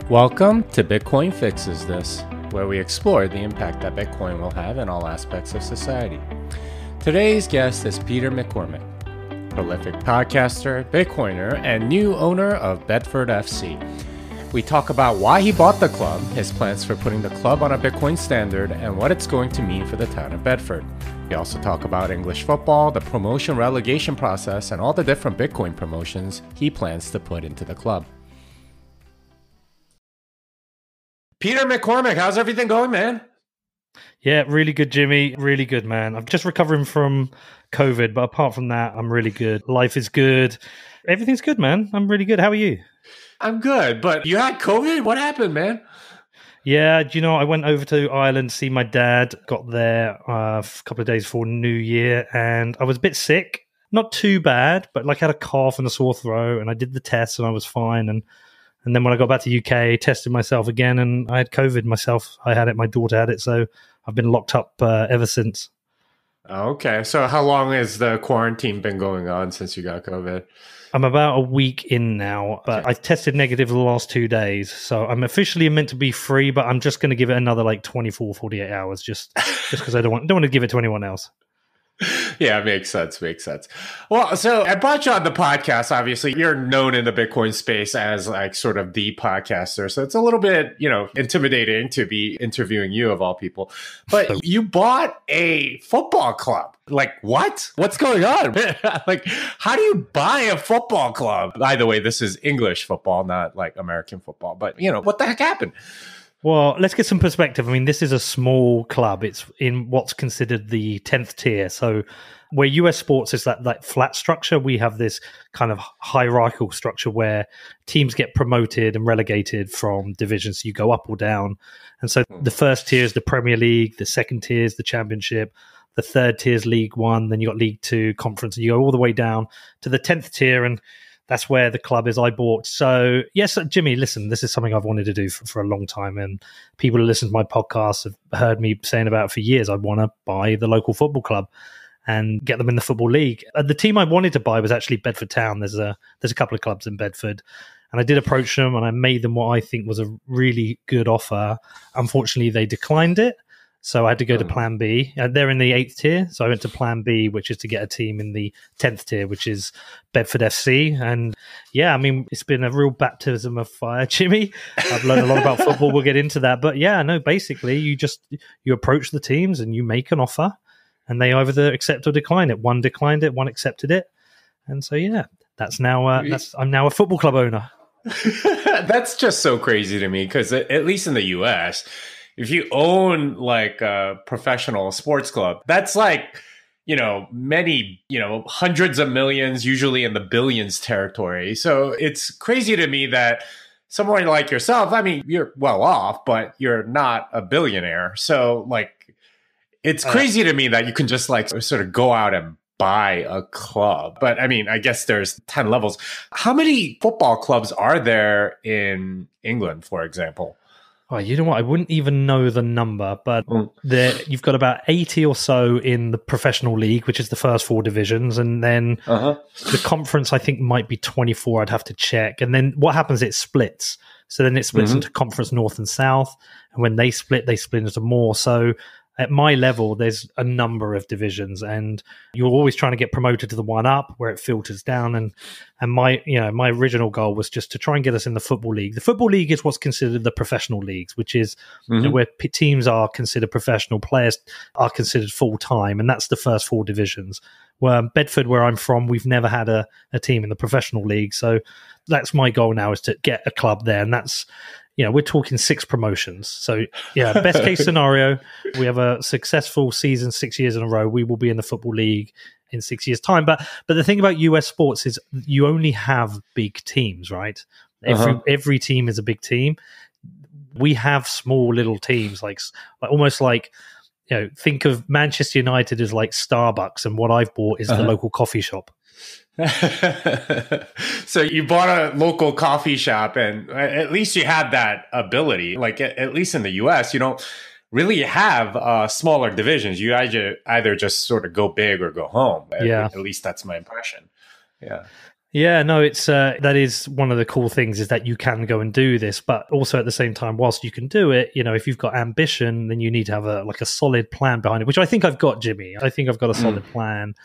Welcome to Bitcoin Fixes This, where we explore the impact that Bitcoin will have in all aspects of society. Today's guest is Peter McCormack, prolific podcaster, Bitcoiner, and new owner of Bedford FC. We talk about why he bought the club, his plans for putting the club on a Bitcoin standard, and what it's going to mean for the town of Bedford. We also talk about English football, the promotion relegation process, and all the different Bitcoin promotions he plans to put into the club. Peter McCormack, how's everything going, man? Yeah, really good, Jimmy. Really good, man. I'm just recovering from COVID, but apart from that, I'm really good. Life is good. Everything's good, man. I'm really good. How are you? I'm good, but you had COVID? What happened, man? Yeah, do you know, I went over to Ireland to see my dad, got there a couple of days before New Year, and I was a bit sick. Not too bad, but like I had a cough and a sore throat, and I did the test and I was fine. And then when I got back to UK, tested myself again, and I had COVID myself. I had it, my daughter had it, so I've been locked up ever since. Okay, so how long has the quarantine been going on since you got COVID? I'm about a week in now, but I tested negative the last 2 days, so I'm officially meant to be free, but I'm just going to give it another like 24, 48 hours just because I don't want to give it to anyone else. Yeah, makes sense. Well, so I brought you on the podcast. Obviously, you're known in the Bitcoin space as like sort of the podcaster. So it's a little bit, intimidating to be interviewing you of all people. But you bought a football club. Like, what? What's going on? Like, how do you buy a football club? By the way, this is English football, not like American football. But, what the heck happened? Well, let's get some perspective. I mean, this is a small club. It's in what's considered the 10th tier. So where US sports is that flat structure, we have this kind of hierarchical structure where teams get promoted and relegated from divisions. So you go up or down. And so the first tier is the Premier League. The second tier is the Championship. The third tier is League One. Then you got League Two, Conference. And you go all the way down to the 10th tier. And that's where the club is I bought. So, yes, Jimmy, listen, this is something I've wanted to do for a long time. And people who listen to my podcast have heard me saying about it for years. I want to buy the local football club and get them in the Football League. The team I wanted to buy was actually Bedford Town. There's a couple of clubs in Bedford. And I did approach them and I made them what I think was a really good offer. Unfortunately, they declined it. So I had to go to Plan B. They're in the 8th tier. So I went to Plan B, which is to get a team in the 10th tier, which is Bedford FC. And yeah, I mean, it's been a real baptism of fire, Jimmy. I've learned a lot about football. We'll get into that. But yeah, no, basically you approach the teams and you make an offer and they either accept or decline it. One declined it, one accepted it. And so, yeah, that's now, I'm now a football club owner. That's just so crazy to me because at least in the US, if you own like a professional sports club, that's like, many, hundreds of millions, usually in the billions territory. So it's crazy to me that someone like yourself, I mean, you're well off, but you're not a billionaire. So like, it's crazy to me that you can just like sort of go out and buy a club. But I mean, I guess there's 10 levels. How many football clubs are there in England, for example? Oh, you know what? I wouldn't even know the number, but you've got about 80 or so in the professional league, which is the first 4 divisions. And then the conference, I think, might be 24. I'd have to check. And then what happens, it splits. So then it splits into Conference North and South. And when they split into more. So at my level, there's a number of divisions, and you're always trying to get promoted to the one up where it filters down. And my original goal was just to try and get us in the Football League. The Football League is what's considered the professional leagues, which is where teams are considered professional, players are considered full time, and that's the first 4 divisions. Where Bedford, where I'm from, we've never had a team in the professional league, so that's my goal now, is to get a club there, and that's. We're talking 6 promotions. So, yeah, best case scenario, we have a successful season 6 years in a row. We will be in the Football League in 6 years' time. But the thing about US sports is you only have big teams, right? Every team is a big team. We have small little teams, like almost like, think of Manchester United as like Starbucks, and what I've bought is the local coffee shop. So you bought a local coffee shop, and at least you had that ability. Like at least in the US, you don't really have smaller divisions. You either just sort of go big or go home. Yeah. At least that's my impression. Yeah. Yeah, no, it's that is one of the cool things is that you can go and do this, but also at the same time, whilst you can do it, if you've got ambition, then you need to have a solid plan behind it, which I think I've got, Jimmy. I think I've got a solid plan.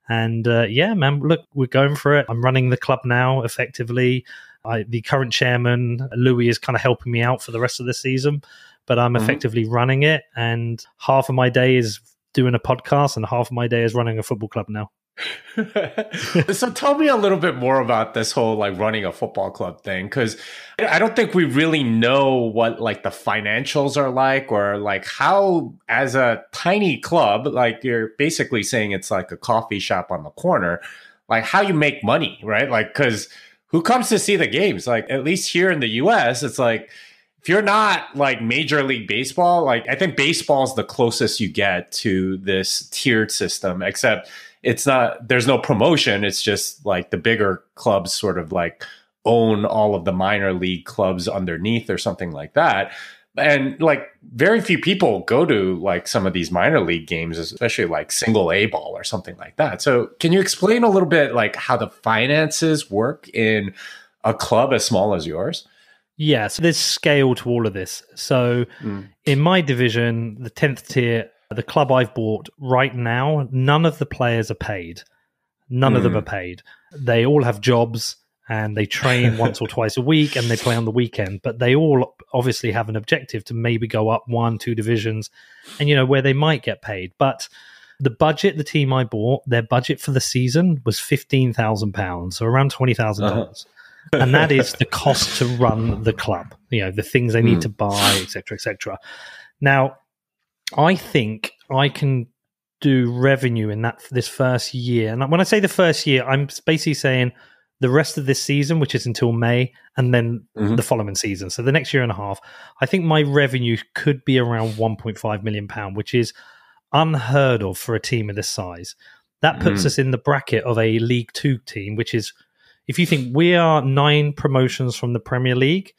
And yeah, man, look, we're going for it. I'm running the club now effectively. The current chairman, Louis, is kind of helping me out for the rest of the season, but I'm effectively running it. And half of my day is doing a podcast and half of my day is running a football club now. So tell me a little bit more about this whole like running a football club thing, because I don't think we really know what like the financials are like, or like how, as a tiny club, like you're basically saying it's like a coffee shop on the corner, like how you make money, right? Like, because who comes to see the games? Like, at least here in the US, it's like, if you're not like Major League Baseball, like I think baseball is the closest you get to this tiered system, except it's not, there's no promotion. It's just like the bigger clubs sort of like own all of the minor league clubs underneath or something like that. And like very few people go to like some of these minor league games, especially like single A ball or something like that. So can you explain a little bit like how the finances work in a club as small as yours? Yeah, so there's scale to all of this. So in my division, the 10th tier, the club I've bought right now, none of the players are paid. None of them are paid. They all have jobs and they train once or twice a week and they play on the weekend. But they all obviously have an objective to maybe go up 1-2 divisions and, where they might get paid. But the budget, the team I bought, their budget for the season was £15,000, so around $20,000. And that is the cost to run the club, the things they need to buy, et cetera, et cetera. Now, I think I can do revenue in this first year. And when I say the first year, I'm basically saying the rest of this season, which is until May, and then the following season. So the next year and a half, I think my revenue could be around £1.5 million, which is unheard of for a team of this size. That puts us in the bracket of a League Two team, which is, if you think we are 9 promotions from the Premier League,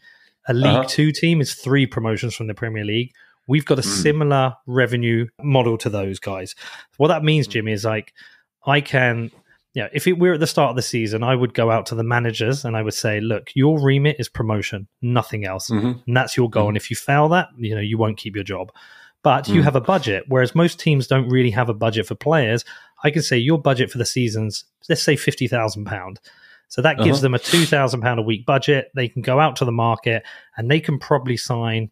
a League Two team is 3 promotions from the Premier League. We've got a similar revenue model to those guys. What that means, Jimmy, is like I can, if we're at the start of the season, I would go out to the managers and I would say, look, your remit is promotion, nothing else. And that's your goal. And if you fail that, you won't keep your job. But you have a budget, whereas most teams don't really have a budget for players. I can say your budget for the season's, let's say £50,000. So that gives them a £2,000 a week budget. They can go out to the market and they can probably sign,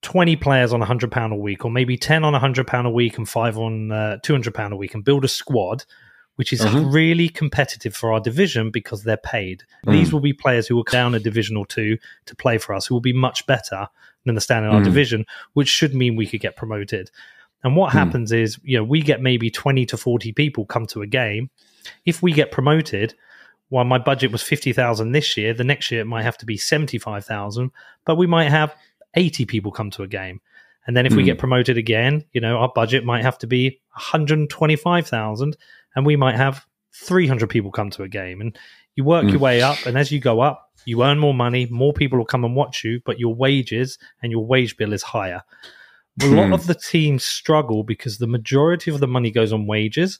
20 players on £100 a week, or maybe 10 on £100 a week and 5 on £200 a week, and build a squad which is really competitive for our division because they're paid. These will be players who will come down a division or two to play for us, who will be much better than the stand in our division, which should mean we could get promoted. And what happens is, we get maybe 20 to 40 people come to a game. If we get promoted, while my budget was 50,000 this year, the next year it might have to be 75,000, but we might have 80 people come to a game. And then if we get promoted again, our budget might have to be 125,000 and we might have 300 people come to a game. And you work your way up, and as you go up, you earn more money, more people will come and watch you, but your wages and your wage bill is higher. A lot of the teams struggle because the majority of the money goes on wages.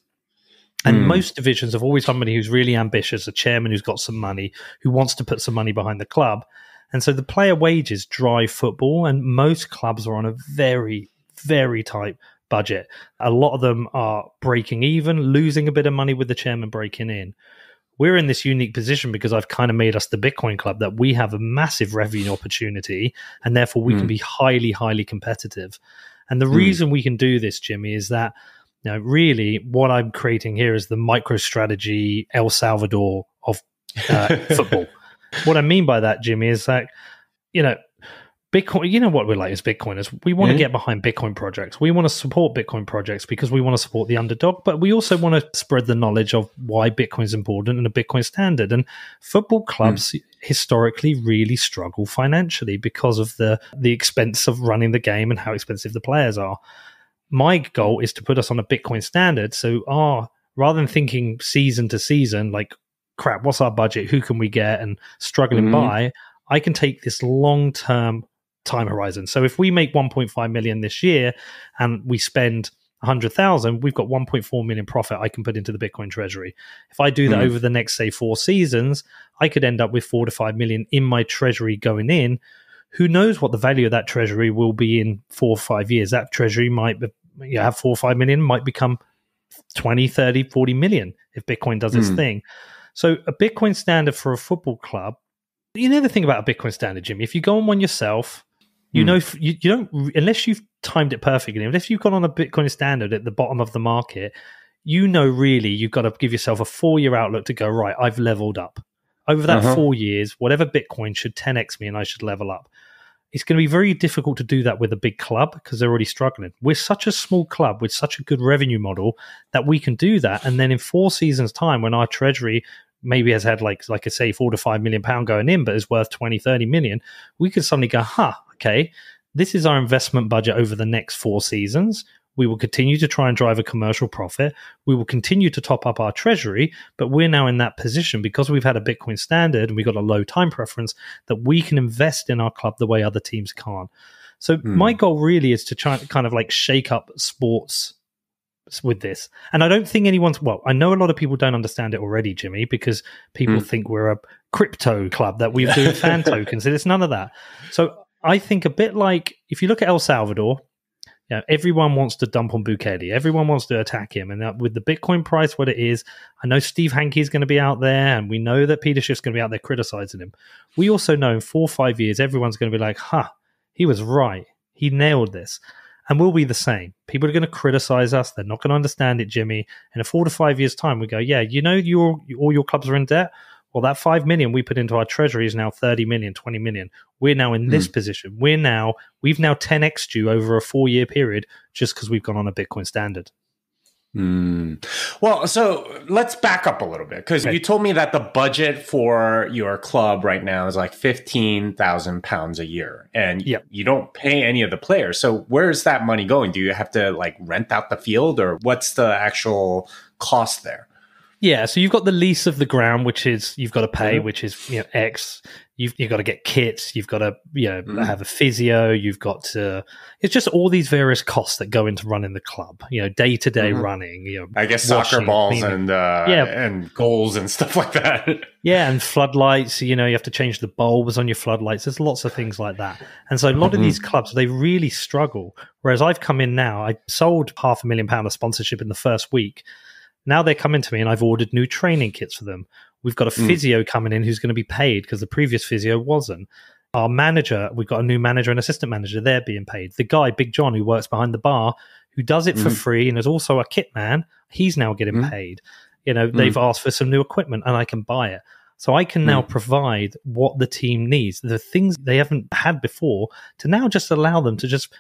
And most divisions have always somebody who's really ambitious, a chairman who's got some money, who wants to put some money behind the club. And so the player wages drive football, and most clubs are on a very, very tight budget. A lot of them are breaking even, losing a bit of money with the chairman breaking in. We're in this unique position because I've kind of made us the Bitcoin club, that we have a massive revenue opportunity, and therefore we can be highly, highly competitive. And the reason we can do this, Jimmy, is that really what I'm creating here is the MicroStrategy El Salvador of football. What I mean by that, Jimmy, is that, Bitcoin, what we're like as Bitcoiners, we want to get behind Bitcoin projects. We want to support Bitcoin projects because we want to support the underdog, but we also want to spread the knowledge of why Bitcoin is important and a Bitcoin standard. And football clubs historically really struggle financially because of the expense of running the game and how expensive the players are. My goal is to put us on a Bitcoin standard. So rather than thinking season to season, like, crap, what's our budget? Who can we get? And struggling by, I can take this long-term time horizon. So if we make 1.5 million this year and we spend 100,000, we've got 1.4 million profit I can put into the Bitcoin treasury. If I do that over the next, say, 4 seasons, I could end up with 4 to 5 million in my treasury going in. Who knows what the value of that treasury will be in 4 or 5 years? That treasury might have 4 or 5 million, might become 20, 30, 40 million if Bitcoin does its thing. So a Bitcoin standard for a football club, you know the thing about a Bitcoin standard, Jimmy, if you go on one yourself, you know, you don't, unless you've timed it perfectly, unless you've gone on a Bitcoin standard at the bottom of the market, you know, really, you've got to give yourself a 4-year outlook to go, right, I've leveled up. Over that 4 years, whatever Bitcoin should 10x me and I should level up. It's going to be very difficult to do that with a big club because they're already struggling. We're such a small club with such a good revenue model that we can do that. And then in 4 seasons' time, when our treasury maybe has had like I say, 4 to 5 million pound going in, but is worth 20, 30 million, we could suddenly go, okay, this is our investment budget over the next 4 seasons. We will continue to try and drive a commercial profit. We will continue to top up our treasury, but we're now in that position because we've had a Bitcoin standard and we've got a low time preference that we can invest in our club the way other teams can't. So my goal really is to try and kind of like shake up sports with this. And I don't think I know a lot of people don't understand it already, Jimmy, because people think we're a crypto club that we're doing fan tokens, and it's none of that. So I think a bit like if you look at El Salvador, everyone wants to dump on Bukele. Everyone wants to attack him. And with the Bitcoin price, what it is, I know Steve Hanke is going to be out there, and we know that Peter Schiff's going to be out there criticizing him. We also know in 4 or 5 years, everyone's going to be like, he was right. He nailed this. And we'll be the same. People are going to criticize us. They're not going to understand it, Jimmy. In 4 to 5 years' time, we go, all your clubs are in debt. Well, that 5 million we put into our treasury is now 30 million, 20 million. We're now in this position. We've now 10x'd you over a 4-year period just because we've gone on a Bitcoin standard. Well, so let's back up a little bit because you told me that the budget for your club right now is like £15,000 a year, and you don't pay any of the players. So where's that money going? Do you have to like rent out the field, or what's the actual cost there? Yeah, so you've got the lease of the ground, which is you've got to pay, which is X. You've got to get kits. You've got to have a physio. You've got to. It's just all these various costs that go into running the club. Day to day running. I guess soccer balls and goals and stuff like that. Yeah, and floodlights. You have to change the bulbs on your floodlights. There's lots of things like that. And so a lot of these clubs, they really struggle. Whereas I've come in now, I sold £500,000 of sponsorship in the first week. Now they're coming to me and I've ordered new training kits for them. We've got a physio coming in who's going to be paid because the previous physio wasn't. Our manager, we've got a new manager and assistant manager, they're being paid. The guy, Big John, who works behind the bar, who does it for free and is also a kit man, he's now getting paid. They've asked for some new equipment and I can buy it. So I can now provide what the team needs, the things they haven't had before, to now just allow them to just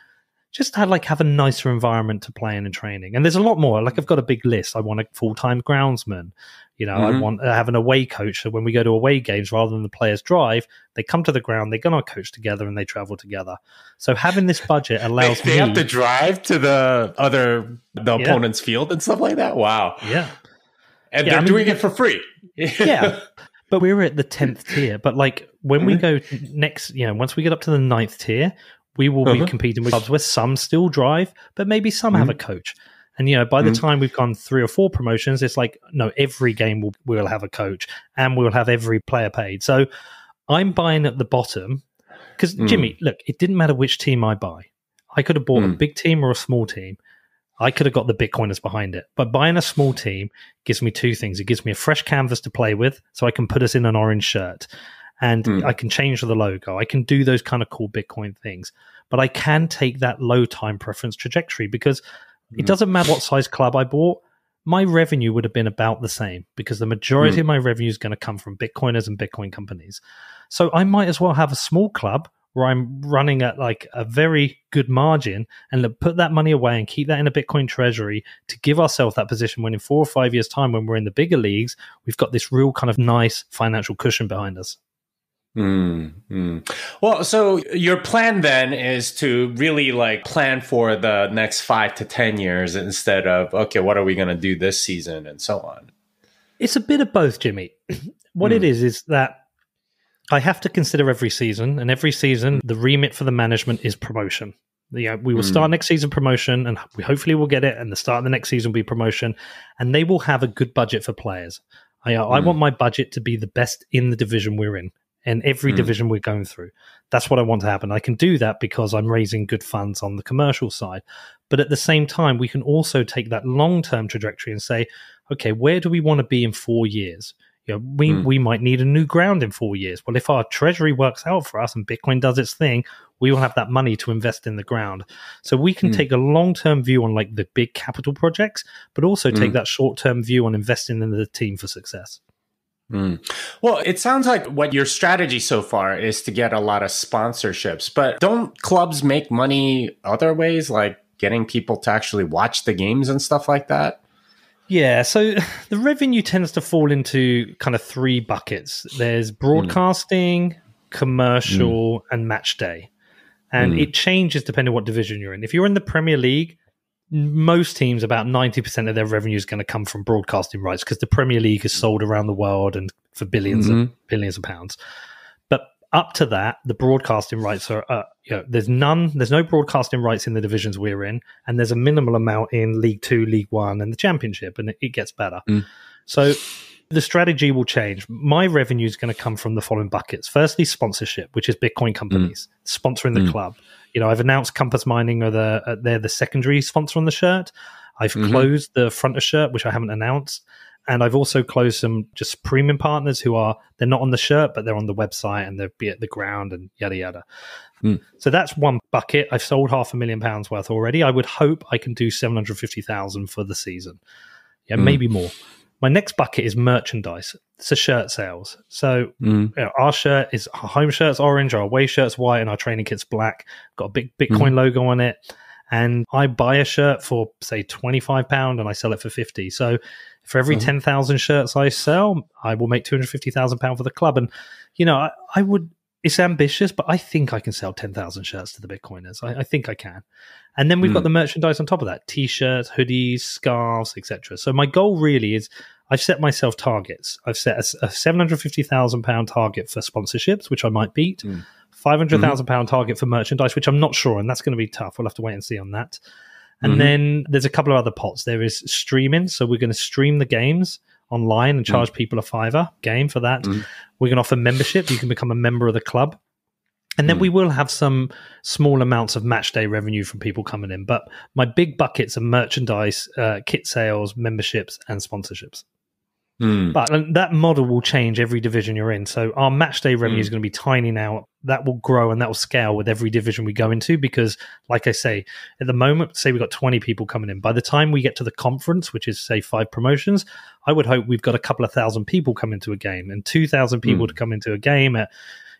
have a nicer environment to play in and training. And there's a lot more. Like I've got a big list. I want a full-time groundsman. I want to have an away coach. So when we go to away games, rather than the players drive, they come to the ground, they go on a coach together and they travel together. So having this budget allows they have to drive to the opponent's field and stuff like that? Wow. Yeah. And they're doing it for free. Yeah. But we're at the 10th tier. But like when we go next, once we get up to the 9th tier, we will be competing with clubs where some still drive, but maybe some have a coach. And, by the time we've gone 3 or 4 promotions, it's like, no, every game we'll have a coach and we'll have every player paid. So I'm buying at the bottom because, Jimmy, look, it didn't matter which team I buy. I could have bought a big team or a small team. I could have got the Bitcoiners behind it. But buying a small team gives me 2 things. It gives me a fresh canvas to play with so I can put us in an orange shirt. And I can change the logo. I can do those kind of cool Bitcoin things. But I can take that low time preference trajectory because it doesn't matter what size club I bought. My revenue would have been about the same because the majority of my revenue is going to come from Bitcoiners and Bitcoin companies. So I might as well have a small club where I'm running at like a very good margin and put that money away and keep that in a Bitcoin treasury to give ourselves that position when in 4 or 5 years' time, when we're in the bigger leagues, we've got this real kind of nice financial cushion behind us. Well, so your plan then is to really like plan for the next 5 to 10 years instead of, okay, what are we going to do this season and so on? It's a bit of both, Jimmy. What it is that I have to consider every season, and every season the remit for the management is promotion. We will start next season promotion, and we hopefully will get it, and the start of the next season will be promotion, and they will have a good budget for players. I want my budget to be the best in the division we're in, and every division we're going through. That's what I want to happen. I can do that because I'm raising good funds on the commercial side. But at the same time, we can also take that long-term trajectory and say, okay, where do we want to be in 4 years? We might need a new ground in 4 years. Well, if our treasury works out for us and Bitcoin does its thing, we will have that money to invest in the ground. So we can take a long-term view on like the big capital projects, but also take that short-term view on investing in the team for success. Well, it sounds like what your strategy so far is to get a lot of sponsorships, but don't clubs make money other ways, like getting people to actually watch the games and stuff like that? Yeah, so the revenue tends to fall into kind of 3 buckets. There's broadcasting, commercial, and match day. And it changes depending on what division you're in. If you're in the Premier League, most teams, about 90% of their revenue is going to come from broadcasting rights because the Premier League is sold around the world and for billions of pounds. But up to that, the broadcasting rights are, there's no broadcasting rights in the divisions we're in, and there's a minimal amount in League 2, League 1, and the Championship, and it gets better. So the strategy will change. My revenue is going to come from the following buckets. Firstly, sponsorship, which is Bitcoin companies sponsoring the club. I've announced Compass Mining they're the secondary sponsor on the shirt. I've closed the fronter shirt, which I haven't announced. And I've also closed some just premium partners they're not on the shirt, but they're on the website and they'll be at the ground and yada, yada. So that's one bucket. I've sold £500,000 worth already. I would hope I can do 750,000 for the season. Yeah, maybe more. My next bucket is merchandise. It's a shirt sales. So our shirt is our home shirt's orange, our away shirt's white, and our training kit's black. Got a big Bitcoin logo on it. And I buy a shirt for, say, £25 and I sell it for 50. So for every 10,000 shirts I sell, I will make £250,000 for the club. And, I would... It's ambitious, but I think I can sell 10,000 shirts to the Bitcoiners. I think I can. And then we've got the merchandise on top of that. T-shirts, hoodies, scarves, etc. So my goal really is I've set myself targets. I've set a £750,000 target for sponsorships, which I might beat. £500,000 target for merchandise, which I'm not sure, and that's going to be tough. We'll have to wait and see on that. And then there's a couple of other pots. There is streaming. So we're going to stream the games online and charge people a $5 game for that. We're going to offer membership. You can become a member of the club. And then we will have some small amounts of match day revenue from people coming in. But my big buckets are merchandise, kit sales, memberships, and sponsorships. But that model will change every division you're in. So our match day revenue is going to be tiny now. That will grow and that will scale with every division we go into because, like I say, at the moment, say we've got 20 people coming in. By the time we get to the conference, which is, say, 5 promotions, I would hope we've got a couple of thousand people come into a game, and 2,000 people to come into a game at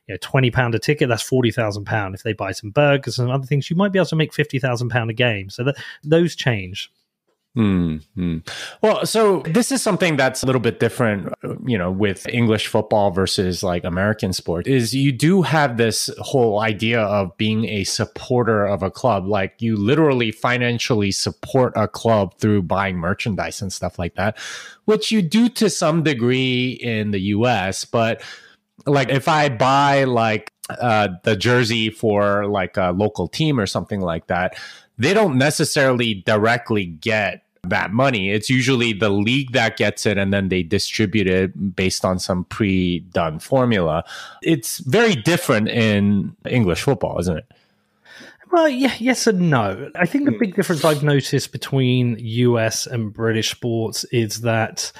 £20 a ticket. That's £40,000. If they buy some burgers and other things, you might be able to make £50,000 a game. So those change. Well, so this is something that's a little bit different, with English football versus like American sport, is you do have this whole idea of being a supporter of a club. Like you literally financially support a club through buying merchandise and stuff like that, which you do to some degree in the US. But like if I buy like the jersey for like a local team or something like that, they don't necessarily directly get that money. It's usually the league that gets it, and then they distribute it based on some pre-done formula. It's very different in English football, isn't it? Well, yeah, yes and no. I think the big difference I've noticed between US and British sports is that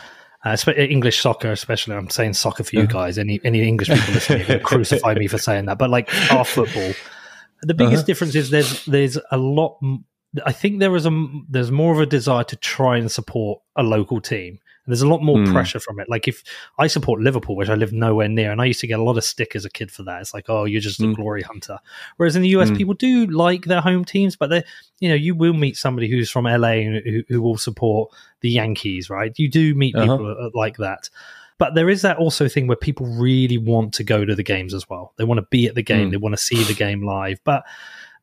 English soccer, especially, I'm saying soccer for you guys, any English people listening will crucify me for saying that, but like our football, the biggest difference is there's a lot. I think there's more of a desire to try and support a local team. There's a lot more pressure from it. Like if I support Liverpool, which I live nowhere near, and I used to get a lot of stick as a kid for that. It's like, oh, you're just a glory hunter. Whereas in the US, people do like their home teams, but you will meet somebody who's from LA who will support the Yankees, right? You do meet people like that. But there is that also thing where people really want to go to the games as well. They want to be at the game. They want to see the game live. But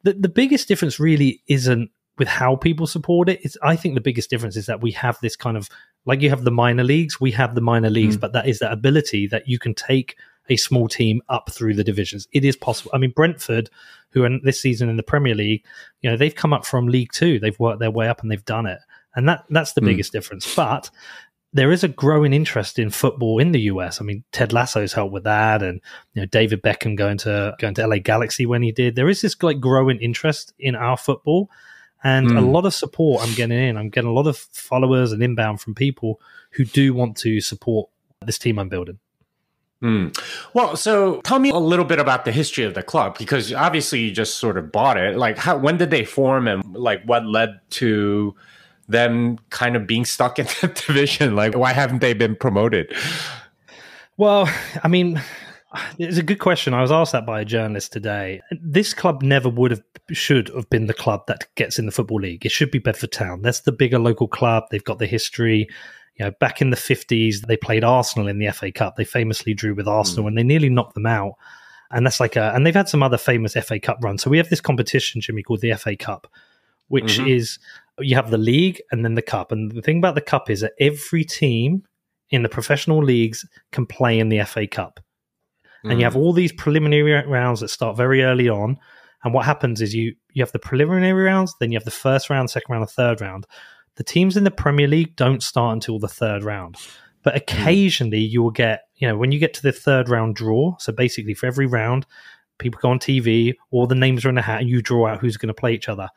the biggest difference really isn't with how people support it. I think the biggest difference is that we have this kind of, like you have the minor leagues, we have the minor leagues, but that is that ability that you can take a small team up through the divisions. It is possible. I mean, Brentford, who are this season in the Premier League, they've come up from League Two. They've worked their way up and they've done it. And that's the biggest difference. But there is a growing interest in football in the US. I mean, Ted Lasso's helped with that, and David Beckham going to LA Galaxy when he did. There is this growing interest in our football, and a lot of support I'm getting in. I'm getting a lot of followers and inbound from people who do want to support this team I'm building. Well, so tell me a little bit about the history of the club, because obviously you just sort of bought it. Like, when did they form, and what led to them kind of being stuck in that division? Like, why haven't they been promoted? Well, I mean, it's a good question. I was asked that by a journalist today. This club never should have been the club that gets in the Football League. It should be Bedford Town. That's the bigger local club. They've got the history. Back in the 50s, they played Arsenal in the FA Cup. They famously drew with Arsenal and they nearly knocked them out. And that's and they've had some other famous FA Cup runs. So we have this competition, Jimmy, called the FA Cup, which is, you have the league and then the cup. And the thing about the cup is that every team in the professional leagues can play in the FA Cup. And you have all these preliminary rounds that start very early on. And what happens is you have the preliminary rounds, then you have the first round, second round, and third round. The teams in the Premier League don't start until the third round. But occasionally you will get, when you get to the third round draw, so basically for every round, people go on TV, all the names are in a hat, and you draw out who's going to play each other.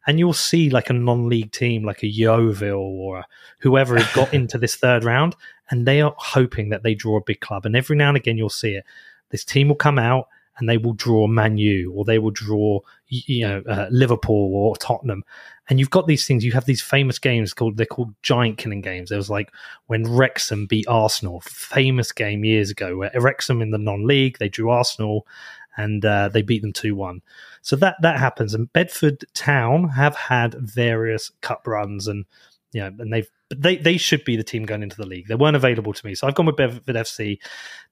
And you'll see a non-league team like a Yeovil or whoever has got into this third round, and they are hoping that they draw a big club. And every now and again you'll see it. This team will come out and they will draw Man U, or they will draw Liverpool or Tottenham. And you've got these things. You have these famous games they're called giant killing games. There was when Wrexham beat Arsenal, famous game years ago, where Wrexham in the non-league, they drew Arsenal and they beat them 2-1. So that happens. And Bedford Town have had various cup runs, and and they should be the team going into the league. They weren't available to me, so I've gone with Bedford FC.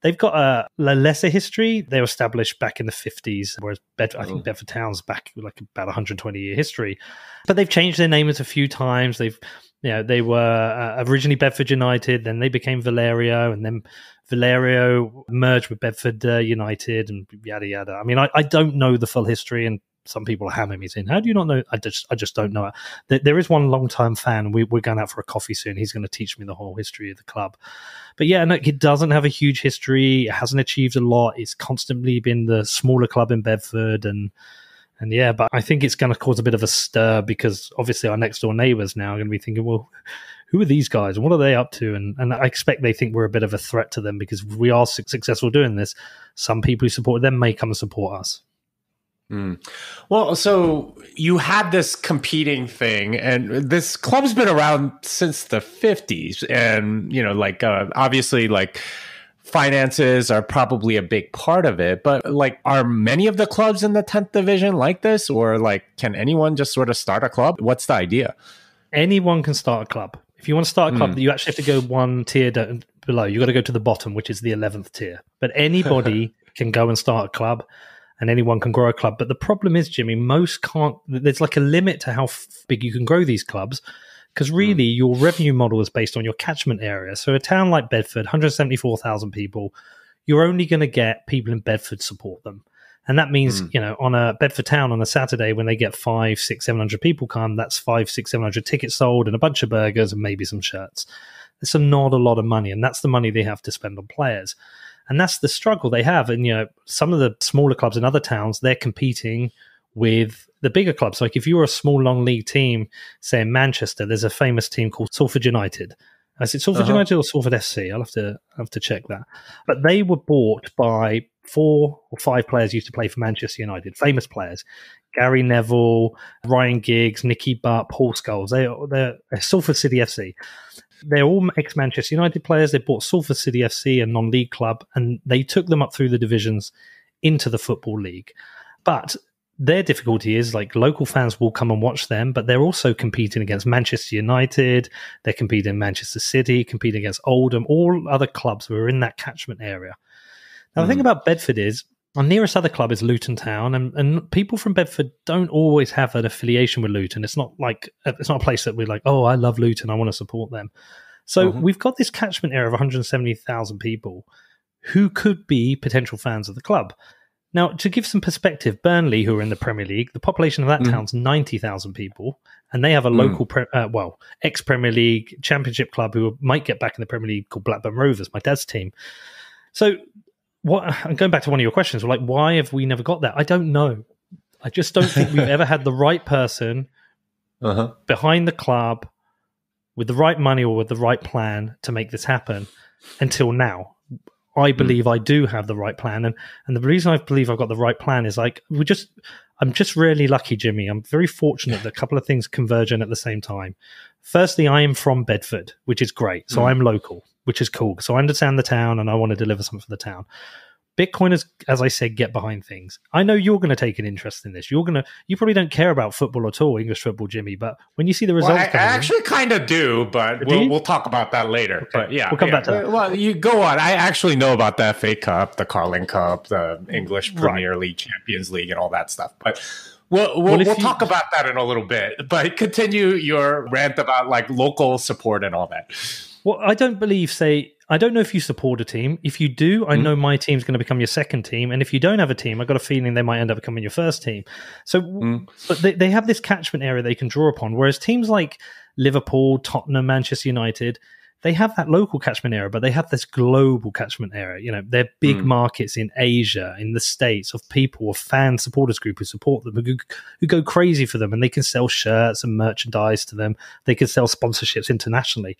They've got a lesser history. They were established back in the 50s, whereas I think Bedford Town's back about 120-year history. But they've changed their names a few times. They were originally Bedford United, then they became Valerio, and then Valerio merged with Bedford United, and yada yada. I mean, I don't know the full history, and some people are hammering me saying, "How do you not know?" I just don't know it. There is one long-time fan. We're going out for a coffee soon. He's going to teach me the whole history of the club. But yeah, no, it doesn't have a huge history. It hasn't achieved a lot. It's constantly been the smaller club in Bedford, and yeah, but I think it's going to cause a bit of a stir, because obviously our next door neighbours now are going to be thinking, well, who are these guys and what are they up to? And I expect they think we're a bit of a threat to them, because we are successful doing this. Some people who support them may come and support us. Well, so you had this competing thing, and this club's been around since the 50s, and obviously finances are probably a big part of it, but are many of the clubs in the 10th division like this, or can anyone just sort of start a club? What's the idea? Anyone can start a club. If you want to start a club, you actually have to go one tier below. You got to go to the bottom, which is the 11th tier. But anybody can go and start a club, and anyone can grow a club. But the problem is, Jimmy, most can't. There's a limit to how big you can grow these clubs, because really your revenue model is based on your catchment area. So a town like Bedford, 174,000 people, you're only going to get people in Bedford support them. And that means, on a Bedford Town on a Saturday, when they get 500, 600, 700 people come, that's 500, 600, 700 tickets sold and a bunch of burgers and maybe some shirts. It's not a lot of money, and that's the money they have to spend on players. And that's the struggle they have. And, some of the smaller clubs in other towns, they're competing with the bigger clubs. Like if you're a small non-league team, say in Manchester, there's a famous team called Salford United. Is it Salford United or Salford FC? I'll have to check that. But they were bought by 4 or 5 players who used to play for Manchester United, famous players. Gary Neville, Ryan Giggs, Nicky Butt, Paul Scholes. They're Salford City FC. They're all ex-Manchester United players. They bought Salford City FC, a non-league club, and they took them up through the divisions into the Football League. But their difficulty is local fans will come and watch them, but they're also competing against Manchester United. They're competing in Manchester City, competing against Oldham, all other clubs who are in that catchment area. Now, the thing about Bedford is our nearest other club is Luton Town, and people from Bedford don't always have an affiliation with Luton. It's not a place that we're oh, I love Luton, I want to support them. So we've got this catchment area of 170,000 people who could be potential fans of the club. Now, to give some perspective, Burnley, who are in the Premier League, the population of that town's 90,000 people, and they have a local, ex-Premier League championship club who might get back in the Premier League called Blackburn Rovers, my dad's team. So, I'm going back to one of your questions, like, why have we never got that? I don't know. I just don't think we've ever had the right person behind the club with the right money or with the right plan to make this happen until now. I believe I do have the right plan. And the reason I believe I've got the right plan is like, I'm just really lucky, Jimmy. I'm very fortunate that a couple of things converge in at the same time. Firstly, I am from Bedford, which is great. So I'm local, which is cool. So I understand the town and I want to deliver something for the town. Bitcoiners, as I said, get behind things. I know you're going to take an interest in this. You probably don't care about football at all, English football, Jimmy, but when you see the results, I actually kind of do, but we'll talk about that later. Okay. But yeah, we'll come back to that. Well, you go on. I actually know about the FA Cup, the Carling Cup, the English Premier League, Champions League, and all that stuff. But we'll talk about that in a little bit. But continue your rant about like local support and all that. Well, I don't know if you support a team. If you do, I know my team's going to become your second team. And if you don't have a team, I've got a feeling they might end up becoming your first team. So but they have this catchment area they can draw upon. Whereas teams like Liverpool, Tottenham, Manchester United, they have that local catchment area, but they have this global catchment area. You know, they're big markets in Asia, in the States, of people, of fan supporters group who support them, who go crazy for them. And they can sell shirts and merchandise to them. They can sell sponsorships internationally.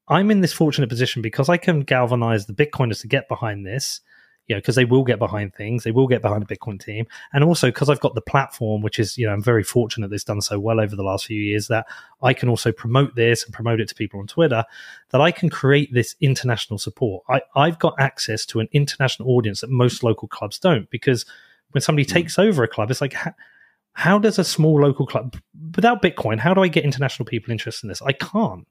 I'm in this fortunate position because I can galvanize the Bitcoiners to get behind this, you know, because they will get behind things. They will get behind a Bitcoin team. And also because I've got the platform, which is, you know, I'm very fortunate that it's done so well over the last few years, that I can also promote this and promote it to people on Twitter, that I can create this international support. I've got access to an international audience that most local clubs don't, because when somebody takes over a club, it's like, how does a small local club, without Bitcoin, how do I get international people interested in this? I can't.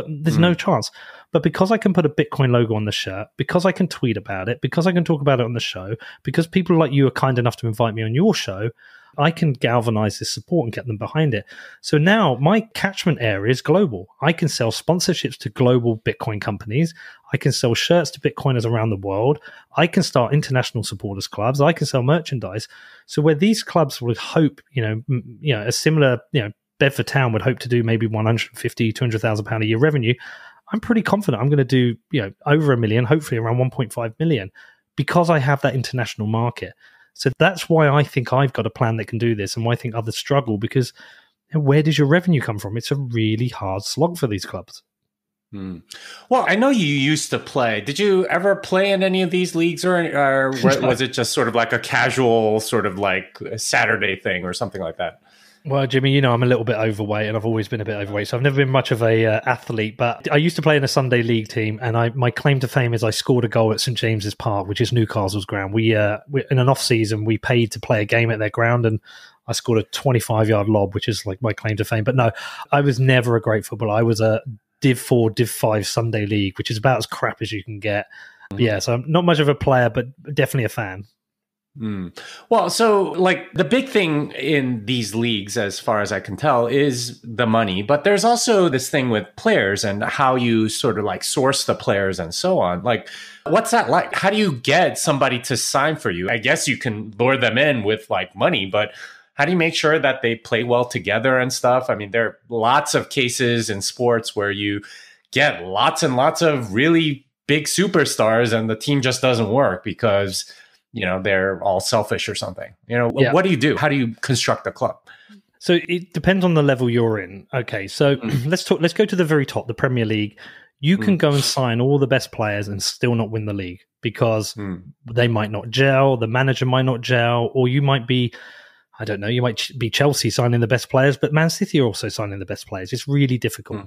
There's no chance. But because I can put a Bitcoin logo on the shirt, because I can tweet about it, because I can talk about it on the show, because people like you are kind enough to invite me on your show, I can galvanize this support and get them behind it. So now my catchment area is global. I can sell sponsorships to global Bitcoin companies. I can sell shirts to Bitcoiners around the world. I can start international supporters clubs. I can sell merchandise. So where these clubs would hope, a similar, Bedford Town would hope to do maybe 150, 200,000 pound a year revenue. I'm pretty confident I'm going to do, over $1 million, hopefully around 1.5 million, because I have that international market. So that's why I think I've got a plan that can do this, and why I think others struggle, because where does your revenue come from? It's a really hard slog for these clubs. Well, I know you used to play. Did you ever play in any of these leagues, or was it just sort of like a casual sort of like a Saturday thing or something like that? Well, Jimmy, I'm a little bit overweight, and I've always been a bit overweight, so I've never been much of a athlete. But I used to play in a Sunday league team, and my claim to fame is I scored a goal at St James's Park, which is Newcastle's ground. We in an off season, we paid to play a game at their ground, and I scored a 25-yard lob, which is like my claim to fame. But no, I was never a great footballer. I was a Div 4, Div 5 Sunday league, which is about as crap as you can get. Yeah, so I'm not much of a player, but definitely a fan. Well, so like the big thing in these leagues, as far as I can tell, is the money. But there's also this thing with players and how you sort of like source the players and so on. Like, what's that like? How do you get somebody to sign for you? I guess you can lure them in with like money, but how do you make sure that they play well together and stuff? I mean, there are lots of cases in sports where you get lots and lots of really big superstars and the team just doesn't work because they're all selfish or something. What do you do? How do you construct a club? So it depends on the level you're in. Okay, so let's go to the very top, the Premier League. You can go and sign all the best players and still not win the league because they might not gel, the manager might not gel, or you might be, I don't know, you might be Chelsea signing the best players, but Man City are also signing the best players. It's really difficult.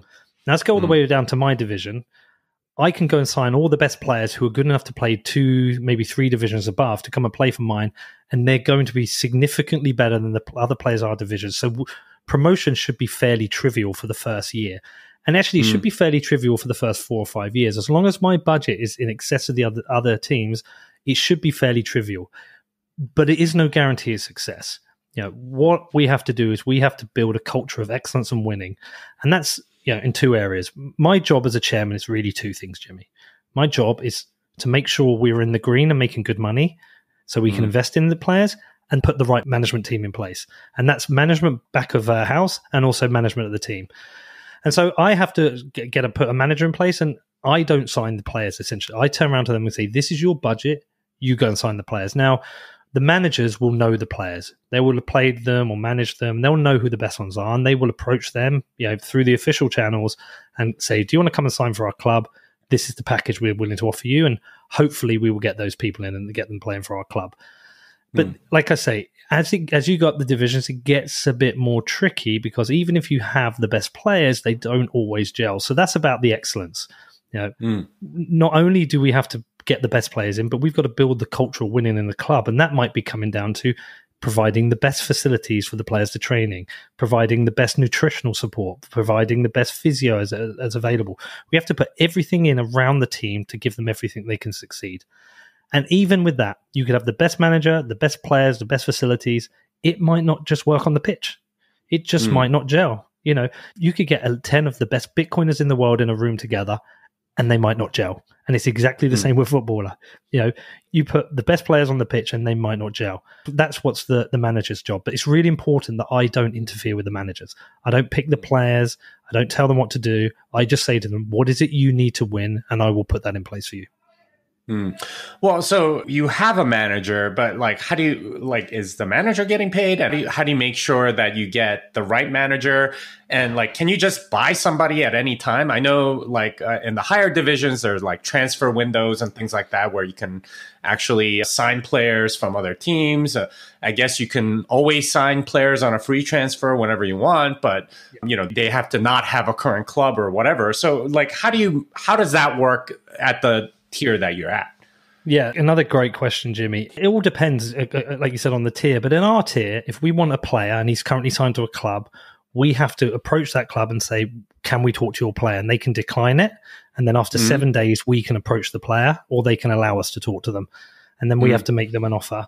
Now let's go all the way down to my division. I can go and sign all the best players who are good enough to play 2, maybe 3 divisions above to come and play for mine, and they're going to be significantly better than the other players in our division. So promotion should be fairly trivial for the first year. And actually, it should be fairly trivial for the first 4 or 5 years. As long as my budget is in excess of the other teams, it should be fairly trivial. But it is no guarantee of success. What we have to do is we have to build a culture of excellence and winning. And that's in 2 areas. My job as a chairman is really 2 things, Jimmy. My job is to make sure we're in the green and making good money so we can invest in the players and put the right management team in place. And that's management back of our house and also management of the team. And so I have to put a manager in place, and I don't sign the players, essentially. I turn around to them and say, this is your budget. You go and sign the players. Now, the managers will know the players. They will have played them or managed them. They'll know who the best ones are, and they will approach them, through the official channels and say, do you want to come and sign for our club? This is the package we're willing to offer you. And hopefully we will get those people in and get them playing for our club. But like I say, as you got the divisions, it gets a bit more tricky because even if you have the best players, they don't always gel. So that's about the excellence. Not only do we have to get the best players in, but we've got to build the cultural winning in the club. And that might be coming down to providing the best facilities for the players to training, providing the best nutritional support, providing the best physio as available. We have to put everything in around the team to give them everything they can succeed. And even with that, you could have the best manager, the best players, the best facilities. It might not just work on the pitch. It just might not gel. You could get 10 of the best Bitcoiners in the world in a room together and they might not gel. And it's exactly the same with footballer. You put the best players on the pitch and they might not gel. That's what's the manager's job. But it's really important that I don't interfere with the managers. I don't pick the players. I don't tell them what to do. I just say to them, what is it you need to win? And I will put that in place for you. Well, so you have a manager, but how do you, is the manager getting paid? How do you make sure that you get the right manager? And can you just buy somebody at any time? I know in the higher divisions, there's transfer windows and things like that, where you can actually sign players from other teams. I guess you can always sign players on a free transfer whenever you want, but they have to not have a current club or whatever. So how does that work at the tier that you're at? Yeah, another great question, Jimmy. It all depends, like you said, on the tier. But in our tier, if we want a player and he's currently signed to a club, we have to approach that club and say, can we talk to your player? And they can decline it. And then after 7 days, we can approach the player, or they can allow us to talk to them. And then we have to make them an offer.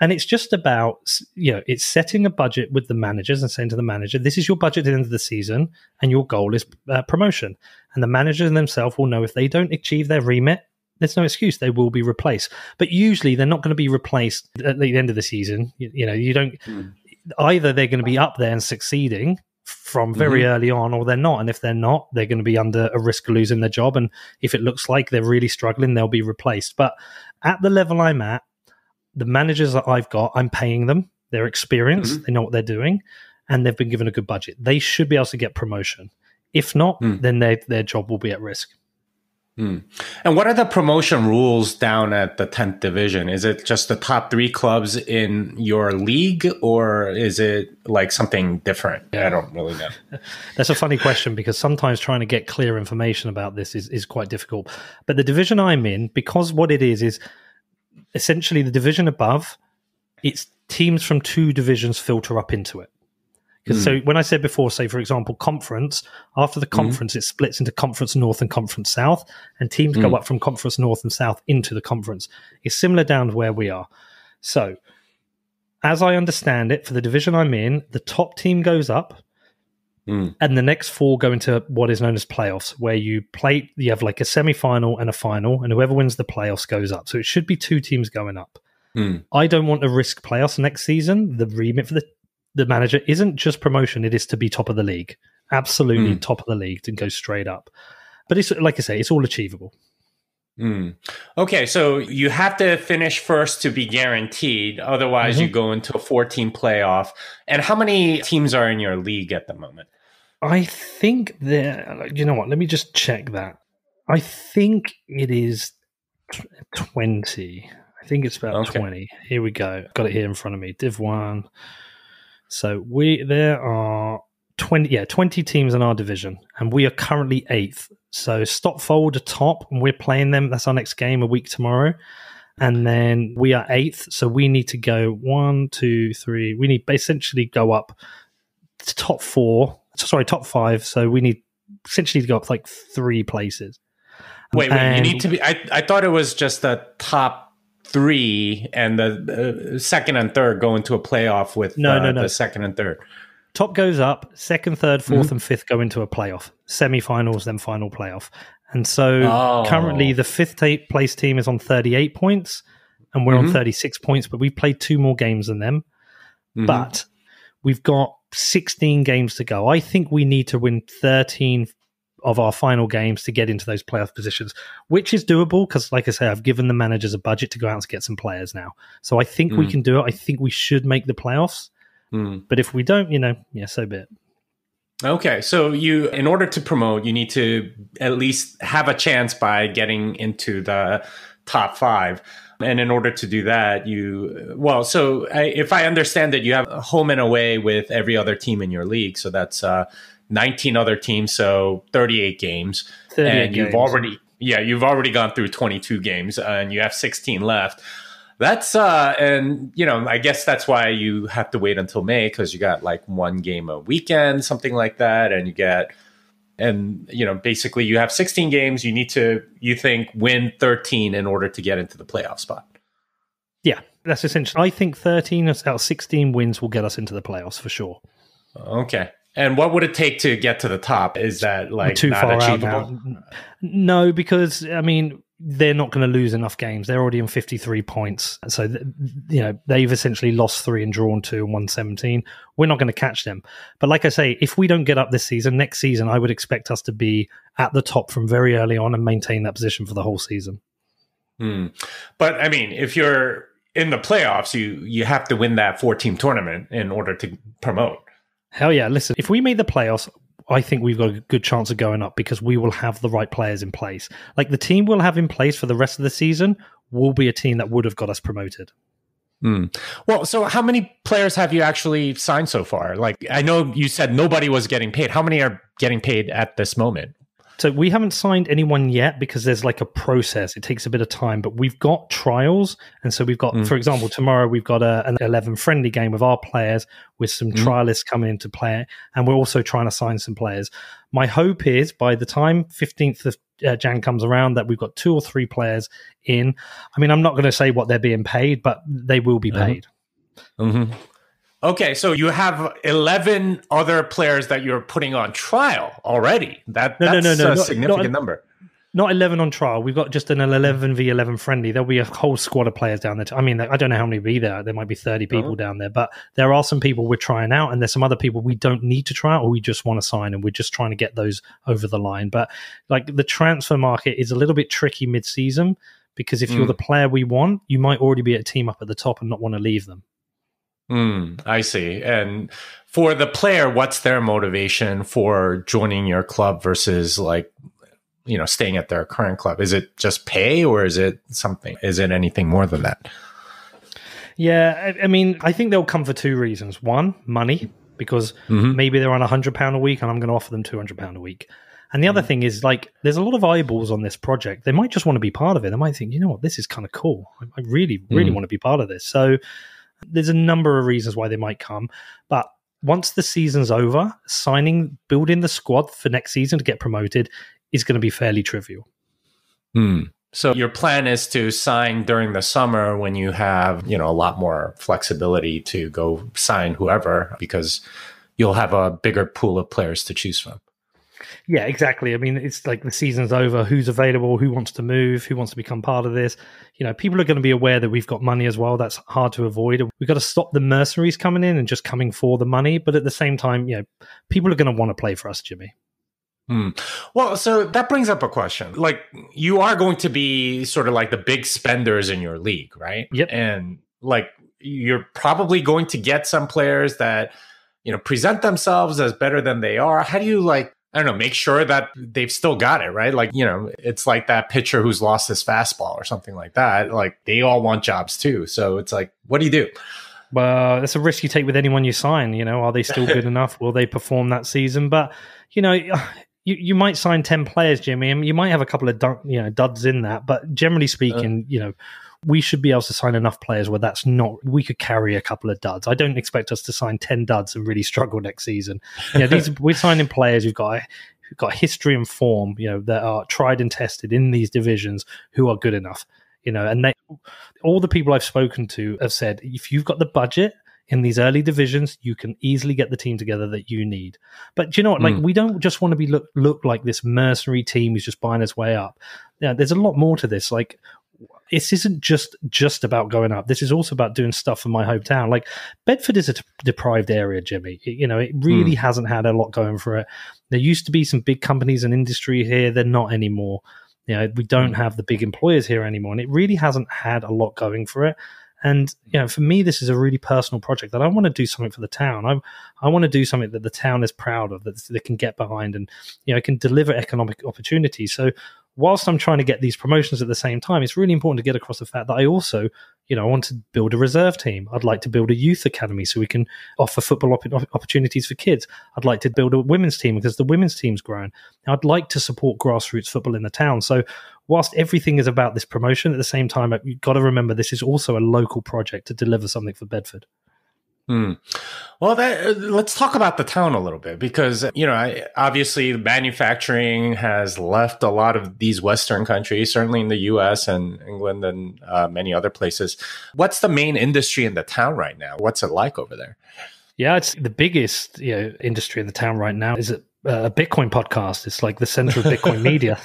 And it's just about, it's setting a budget with the managers and saying to the manager, this is your budget at the end of the season, and your goal is promotion. And the managers themselves will know if they don't achieve their remit, there's no excuse. They will be replaced. But usually they're not going to be replaced at the end of the season. You don't either they're going to be up there and succeeding from very early on, or they're not. And if they're not, they're going to be under a risk of losing their job. And if it looks like they're really struggling, they'll be replaced. But at the level I'm at, the managers that I've got, I'm paying them. They're experienced. They know what they're doing, and they've been given a good budget. They should be able to get promotion. If not, then their job will be at risk. And what are the promotion rules down at the 10th division? Is it just the top 3 clubs in your league, or is it something different? I don't really know. That's a funny question, because sometimes trying to get clear information about this is quite difficult. But the division I'm in, because what it is essentially the division above, it's teams from 2 divisions filter up into it. So when I said before, say, for example, conference, after the conference, it splits into Conference North and Conference South, and teams go up from Conference North and South into the conference. It's similar down to where we are. So as I understand it, for the division I'm in, the top team goes up, and the next 4 go into what is known as playoffs, where you have a semi-final and a final, and whoever wins the playoffs goes up. So it should be 2 teams going up. I don't want to risk playoffs next season. The remit for the manager isn't just promotion, it is to be top of the league. Absolutely top of the league, to go straight up. But it's like I say, it's all achievable. Okay, so you have to finish first to be guaranteed. Otherwise, you go into a 14 playoff. And how many teams are in your league at the moment? I think you know what? Let me just check that. I think it is 20. I think it's about 20. Here we go. Got it here in front of me. Div 1. So there are 20 teams in our division, and we are currently 8th. So Stopfold are top, and we're playing them. That's our next game a week tomorrow. And then we are 8th, so we need to go 1, 2, 3. We need essentially go up to top 5. So we need essentially to go up 3 places. Wait, you need to be. I thought it was just the top 3, and the second and third go into a playoff with the second and third. Top goes up, second, third, fourth, and fifth go into a playoff. Semi-finals, then final playoff. And so currently the fifth place team is on 38 points and we're on 36 points, but we've played 2 more games than them. But we've got 16 games to go. I think we need to win 13 of our final games to get into those playoff positions, which is doable because, like I say, I've given the managers a budget to go out and get some players now. So I think we can do it. I think we should make the playoffs. But if we don't, so be it. Okay, so in order to promote, you need to at least have a chance by getting into the top 5. And in order to do that, if I understand that you have a home and away with every other team in your league, so that's 19 other teams, so 38 games. 38 and games. You've already gone through 22 games and you have 16 left. That's I guess that's why you have to wait until May, because you got like 1 game a weekend, something like that, and basically you have 16 games. You need to, you think, win 13 in order to get into the playoff spot. Yeah, that's essentially. I think 13 out of 16 wins will get us into the playoffs for sure. Okay. And what would it take to get to the top? Is that like too not far achievable? Out now. No, because they're not going to lose enough games. They're already on 53 points. So, they've essentially lost 3 and drawn 2 and won 17. We're not going to catch them. But like I say, if we don't get up this season, next season, I would expect us to be at the top from very early on and maintain that position for the whole season. But if you're in the playoffs, you have to win that 4-team tournament in order to promote. Hell yeah. Listen, if we make the playoffs, I think we've got a good chance of going up because we will have the right players in place. Like the team we'll have in place for the rest of the season will be a team that would have got us promoted. Well, so how many players have you actually signed so far? Like, I know you said nobody was getting paid. How many are getting paid at this moment? So we haven't signed anyone yet because there's like a process. It takes a bit of time, but we've got trials. And so we've got, for example, tomorrow we've got an 11 friendly game with our players with some trialists coming into play. And we're also trying to sign some players. My hope is by the time 15th of Jan comes around that we've got 2 or 3 players in. I'm not going to say what they're being paid, but they will be paid. Okay, so you have 11 other players that you're putting on trial already. That's a significant number. Not 11 on trial. We've got just an 11v11 friendly. There'll be a whole squad of players down there. I don't know how many will be there. There might be 30 people down there. But there are some people we're trying out, and there's some other people we don't need to try out or we just want to sign, and we're just trying to get those over the line. But like the transfer market is a little bit tricky mid-season because if you're the player we want, you might already be at a team up at the top and not want to leave them. I see. And for the player, what's their motivation for joining your club versus staying at their current club? Is it just pay or is it something? Is it anything more than that? Yeah, I think they'll come for 2 reasons. One, money, because maybe they're on £100 a week and I'm going to offer them £200 a week. And the other thing is, there's a lot of eyeballs on this project. They might just want to be part of it. They might think, you know what, this is kind of cool. I really, really want to be part of this. So there's a number of reasons why they might come. But once the season's over, building the squad for next season to get promoted is going to be fairly trivial. So your plan is to sign during the summer when you have, a lot more flexibility to go sign whoever, because you'll have a bigger pool of players to choose from. Yeah, exactly. It's like the season's over. Who's available? Who wants to move? Who wants to become part of this? People are going to be aware that we've got money as well. That's hard to avoid. We've got to stop the mercenaries coming in and just coming for the money. But at the same time, people are going to want to play for us, Jimmy. Well, so that brings up a question. Like, you are going to be sort of like the big spenders in your league, right? Yep. And you're probably going to get some players that, present themselves as better than they are. How do you make sure that they've still got it, right? It's like that pitcher who's lost his fastball or something like that. They all want jobs too. So it's what do you do? Well, that's a risk you take with anyone you sign. Are they still good enough? Will they perform that season? But, you might sign 10 players, Jimmy, and you might have a couple of duds in that. But generally speaking, we should be able to sign enough players where we could carry a couple of duds. I don't expect us to sign 10 duds and really struggle next season. We're signing players who've got history and form, that are tried and tested in these divisions who are good enough. And all the people I've spoken to have said, if you've got the budget, in these early divisions, you can easily get the team together that you need. But do you know what? Like, we don't just want to be look like this mercenary team who's just buying its way up. Yeah, there's a lot more to this. Like, this isn't just about going up. This is also about doing stuff for my hometown. Like, Bedford is a deprived area, Jimmy. It really hasn't had a lot going for it. There used to be some big companies and industry here. They're not anymore. We don't have the big employers here anymore, and it really hasn't had a lot going for it. And for me, this is a really personal project that I want to do something for the town. I want to do something that the town is proud of, that they can get behind, and it can deliver economic opportunities. So whilst I'm trying to get these promotions at the same time, it's really important to get across the fact that I also, I want to build a reserve team. I'd like to build a youth academy so we can offer football opportunities for kids. I'd like to build a women's team because the women's team's grown. I'd like to support grassroots football in the town. So whilst everything is about this promotion, at the same time, you've got to remember this is also a local project to deliver something for Bedford. Well, let's talk about the town a little bit, because, obviously manufacturing has left a lot of these Western countries, certainly in the US and England and many other places. What's the main industry in the town right now? What's it like over there? Yeah, it's the biggest industry in the town right now is a Bitcoin podcast. It's like the center of Bitcoin media.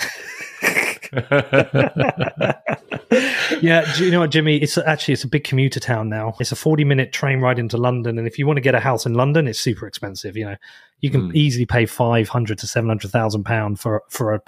Yeah, do you know what, Jimmy? It's a big commuter town now. It's a 40-minute train ride into London, and if you want to get a house in London, it's super expensive. You can easily pay £500,000 to £700,000 for a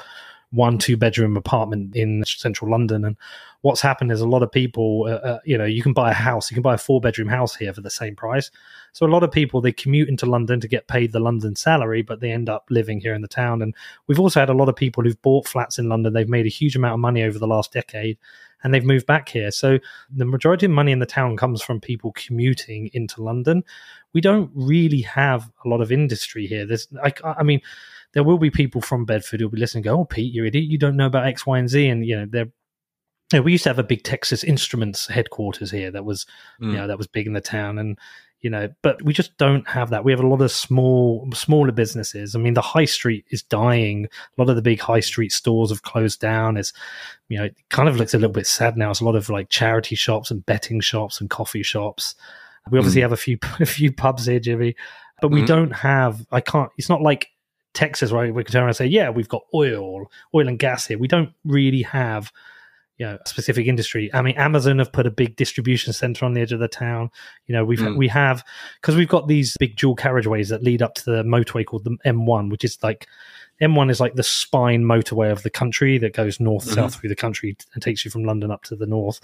1-2 bedroom apartment in central London. And what's happened is a lot of people, you can buy a house, you can buy a 4-bedroom house here for the same price. So a lot of people, they commute into London to get paid the London salary, but they end up living here in the town. And we've also had a lot of people who've bought flats in London. They've made a huge amount of money over the last decade, and they've moved back here. So the majority of money in the town comes from people commuting into London. We don't really have a lot of industry here. There will be people from Bedford who'll be listening and go, "Oh, Pete, you idiot, you don't know about X, Y, and Z." And we used to have a big Texas Instruments headquarters here that was that was big in the town, and but we just don't have that. We have a lot of smaller businesses. I mean, the high street is dying. A lot of the big high street stores have closed down. It kind of looks a little bit sad now. It's a lot of like charity shops and betting shops and coffee shops. We obviously have a few pubs here, Jimmy, but we don't have. It's not like Texas, right? We can turn around and say, yeah, we've got oil and gas here. We don't really have a specific industry. I mean, Amazon have put a big distribution center on the edge of the town. We have, because we've got these big dual carriageways that lead up to the motorway called the M1, which is like, M1 is like the spine motorway of the country that goes north-south through the country and takes you from London up to the north.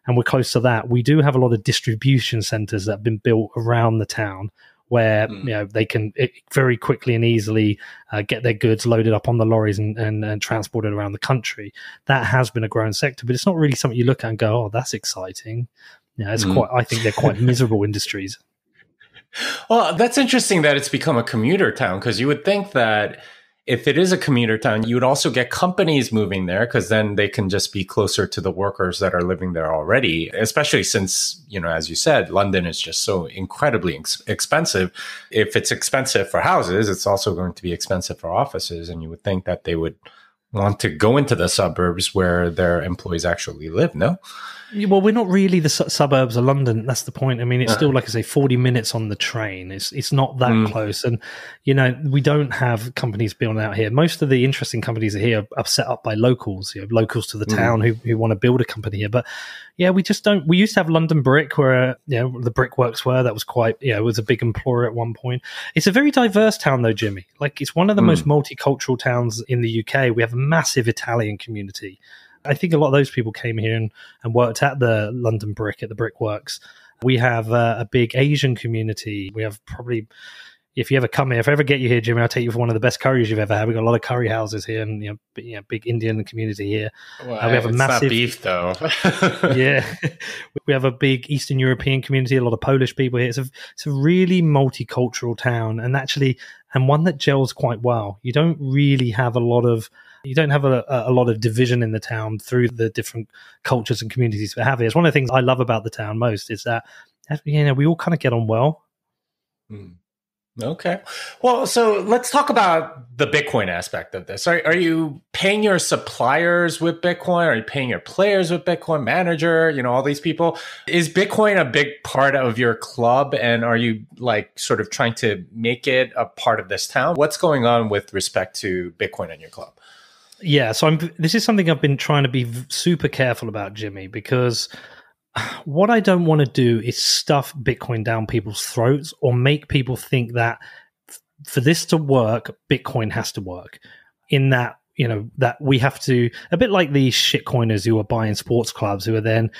And we're close to that. We do have a lot of distribution centers that have been built around the town where they can very quickly and easily get their goods loaded up on the lorries and transported around the country. That has been a growing sector, but it's not really something you look at and go, "Oh, that's exciting." It's I think they're quite miserable industries. Well, that's interesting that it's become a commuter town, because you would think that if it is a commuter town, you would also get companies moving there, because then they can just be closer to the workers that are living there already, especially since, as you said, London is just so incredibly expensive. If it's expensive for houses, it's also going to be expensive for offices. And you would think that they would want to go into the suburbs where their employees actually live, no? Well, we're not really the suburbs of London. That's the point. I mean, it's still, like I say, 40 minutes on the train. It's not that close. And, we don't have companies building out here. Most of the interesting companies here are set up by locals, locals to the town who want to build a company here. But, we just don't. We used to have London Brick, where, the brickworks were. That was quite, it was a big employer at one point. It's a very diverse town, though, Jimmy. Like, it's one of the most multicultural towns in the UK. We have a massive Italian community. I think a lot of those people came here and worked at the London Brick, at the brickworks. We have a big Asian community. We have probably, if you ever come here, if I ever get you here, Jimmy, I'll take you for one of the best curries you've ever had. We've got a lot of curry houses here, and big Indian community here. Well, we have a massive, not beef though. Yeah, we have a big Eastern European community. A lot of Polish people here. It's a really multicultural town, and one that gels quite well. You don't really have a lot of. You don't have a lot of division in the town through the different cultures and communities we have here. It's one of the things I love about the town most, is that we all kind of get on well. Okay. Well, so let's talk about the Bitcoin aspect of this. Are you paying your suppliers with Bitcoin? Are you paying your players with Bitcoin, manager, all these people? Is Bitcoin a big part of your club? And are you like sort of trying to make it a part of this town? What's going on with respect to Bitcoin in your club? Yeah, so this is something I've been trying to be super careful about, Jimmy, because what I don't want to do is stuff Bitcoin down people's throats or make people think that for this to work, Bitcoin has to work. In that, that we have to, a bit like these shitcoiners who are buying sports clubs who are then,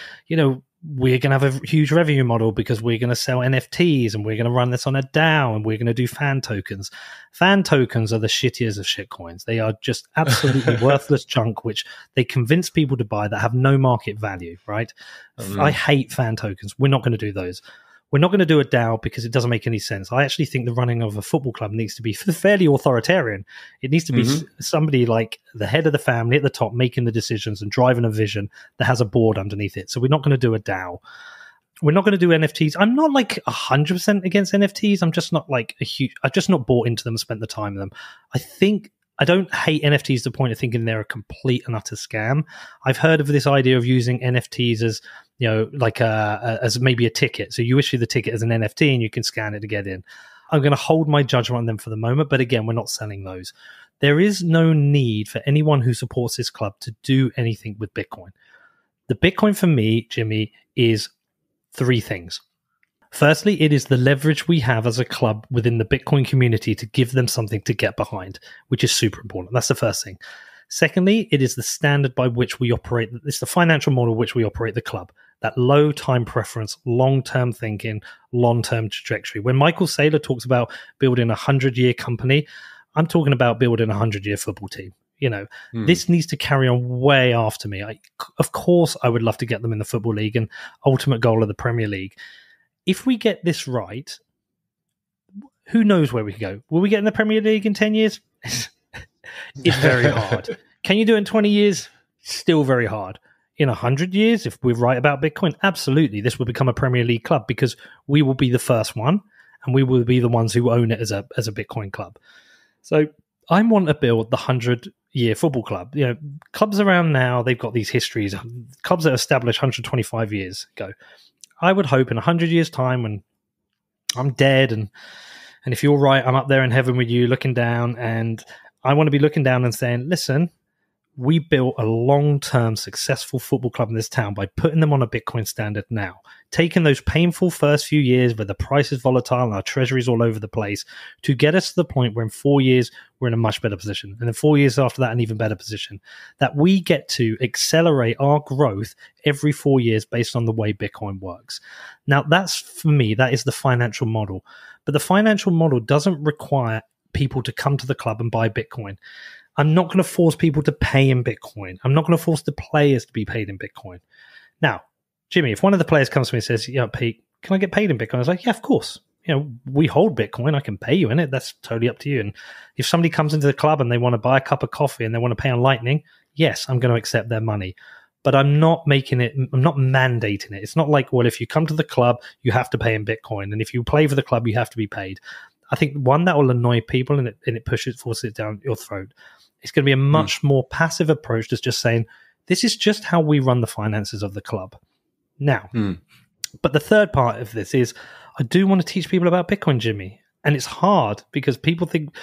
we're going to have a huge revenue model because we're going to sell NFTs and we're going to run this on a DAO and we're going to do fan tokens. Fan tokens are the shittiest of shitcoins. They are just absolutely worthless junk, which they convince people to buy that have no market value, right? I hate fan tokens. We're not going to do those. We're not going to do a DAO because it doesn't make any sense. I actually think the running of a football club needs to be fairly authoritarian. It needs to be somebody like the head of the family at the top making the decisions and driving a vision that has a board underneath it. So we're not going to do a DAO. We're not going to do NFTs. I'm not like 100% against NFTs. I'm just not like I've just not bought into them and spent the time with them. I don't hate NFTs to the point of thinking they're a complete and utter scam. I've heard of this idea of using NFTs as, like as maybe a ticket. So you issue the ticket as an NFT and you can scan it to get in. I'm going to hold my judgment on them for the moment. But again, we're not selling those. There is no need for anyone who supports this club to do anything with Bitcoin. The Bitcoin for me, Jimmy, is three things. Firstly, it is the leverage we have as a club within the Bitcoin community to give them something to get behind, which is super important. That's the first thing. Secondly, it is the standard by which we operate. It's the financial model which we operate the club. That low time preference, long-term thinking, long-term trajectory. When Michael Saylor talks about building a 100-year company, I'm talking about building a 100-year football team. This needs to carry on way after me. Of course, I would love to get them in the Football League and ultimate goal of the Premier League. If we get this right, who knows where we could go? Will we get in the Premier League in 10 years? It's very hard. Can you do it in 20 years? Still very hard. In 100 years, if we're right about Bitcoin, absolutely, this will become a Premier League club because we will be the first one and we will be the ones who own it as a Bitcoin club. So I want to build the 100-year football club. Clubs around now, they've got these histories. Clubs that are established 125 years ago. I would hope in 100 years' time when I'm dead and if you're right, I'm up there in heaven with you looking down, and I want to be looking down and saying, listen, we built a long-term successful football club in this town by putting them on a Bitcoin standard now, taking those painful first few years where the price is volatile and our treasury's all over the place to get us to the point where in 4 years we're in a much better position. And then 4 years after that, an even better position. That we get to accelerate our growth every 4 years based on the way Bitcoin works. Now, that's, for me, that is the financial model. But the financial model doesn't require people to come to the club and buy Bitcoin. I'm not going to force people to pay in Bitcoin. I'm not going to force the players to be paid in Bitcoin. Now, Jimmy, if one of the players comes to me and says, Pete, can I get paid in Bitcoin? I was like, yeah, of course. We hold Bitcoin. I can pay you in it. That's totally up to you. And if somebody comes into the club and they want to buy a cup of coffee and they want to pay on Lightning, yes, I'm going to accept their money. But I'm not mandating it. It's not like, well, if you come to the club, you have to pay in Bitcoin. And if you play for the club, you have to be paid. I think one, that will annoy people and it forces it down your throat. It's going to be a much more passive approach to just saying, this is just how we run the finances of the club. Now, but the third part of this is I do want to teach people about Bitcoin, Jimmy. And it's hard because people think,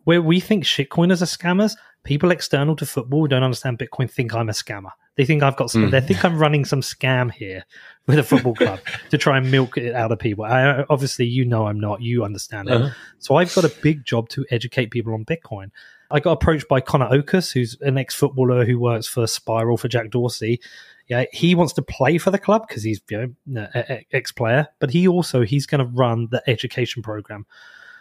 where we think shitcoiners are scammers, people external to football who don't understand Bitcoin think I'm a scammer. They think they think I'm running some scam here with a football club to try and milk it out of people. Obviously, I'm not. You understand it. So I've got a big job to educate people on Bitcoin. I got approached by Connor Okus, who's an ex-footballer who works for Spiral for Jack Dorsey. Yeah, he wants to play for the club because he's ex-player, but he's going to run the education program.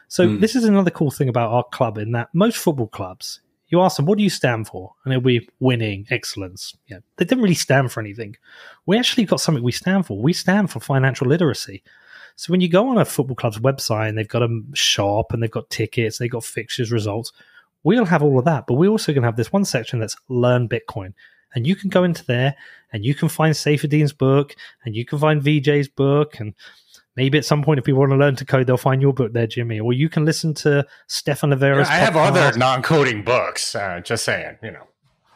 So this is another cool thing about our club in that most football clubs, you ask them, what do you stand for? And it'll be winning, excellence. They didn't really stand for anything. We actually got something we stand for. We stand for financial literacy. So when you go on a football club's website and they've got a shop and they've got tickets, they've got fixtures, results, we'll have all of that. But we're also going to have this one section that's Learn Bitcoin. And you can go into there and you can find Saifedean's book and you can find VJ's book and Maybe at some point, if people want to learn to code, they'll find your book there, Jimmy. Or you can listen to Stefan Livera's I have other non-coding books, just saying,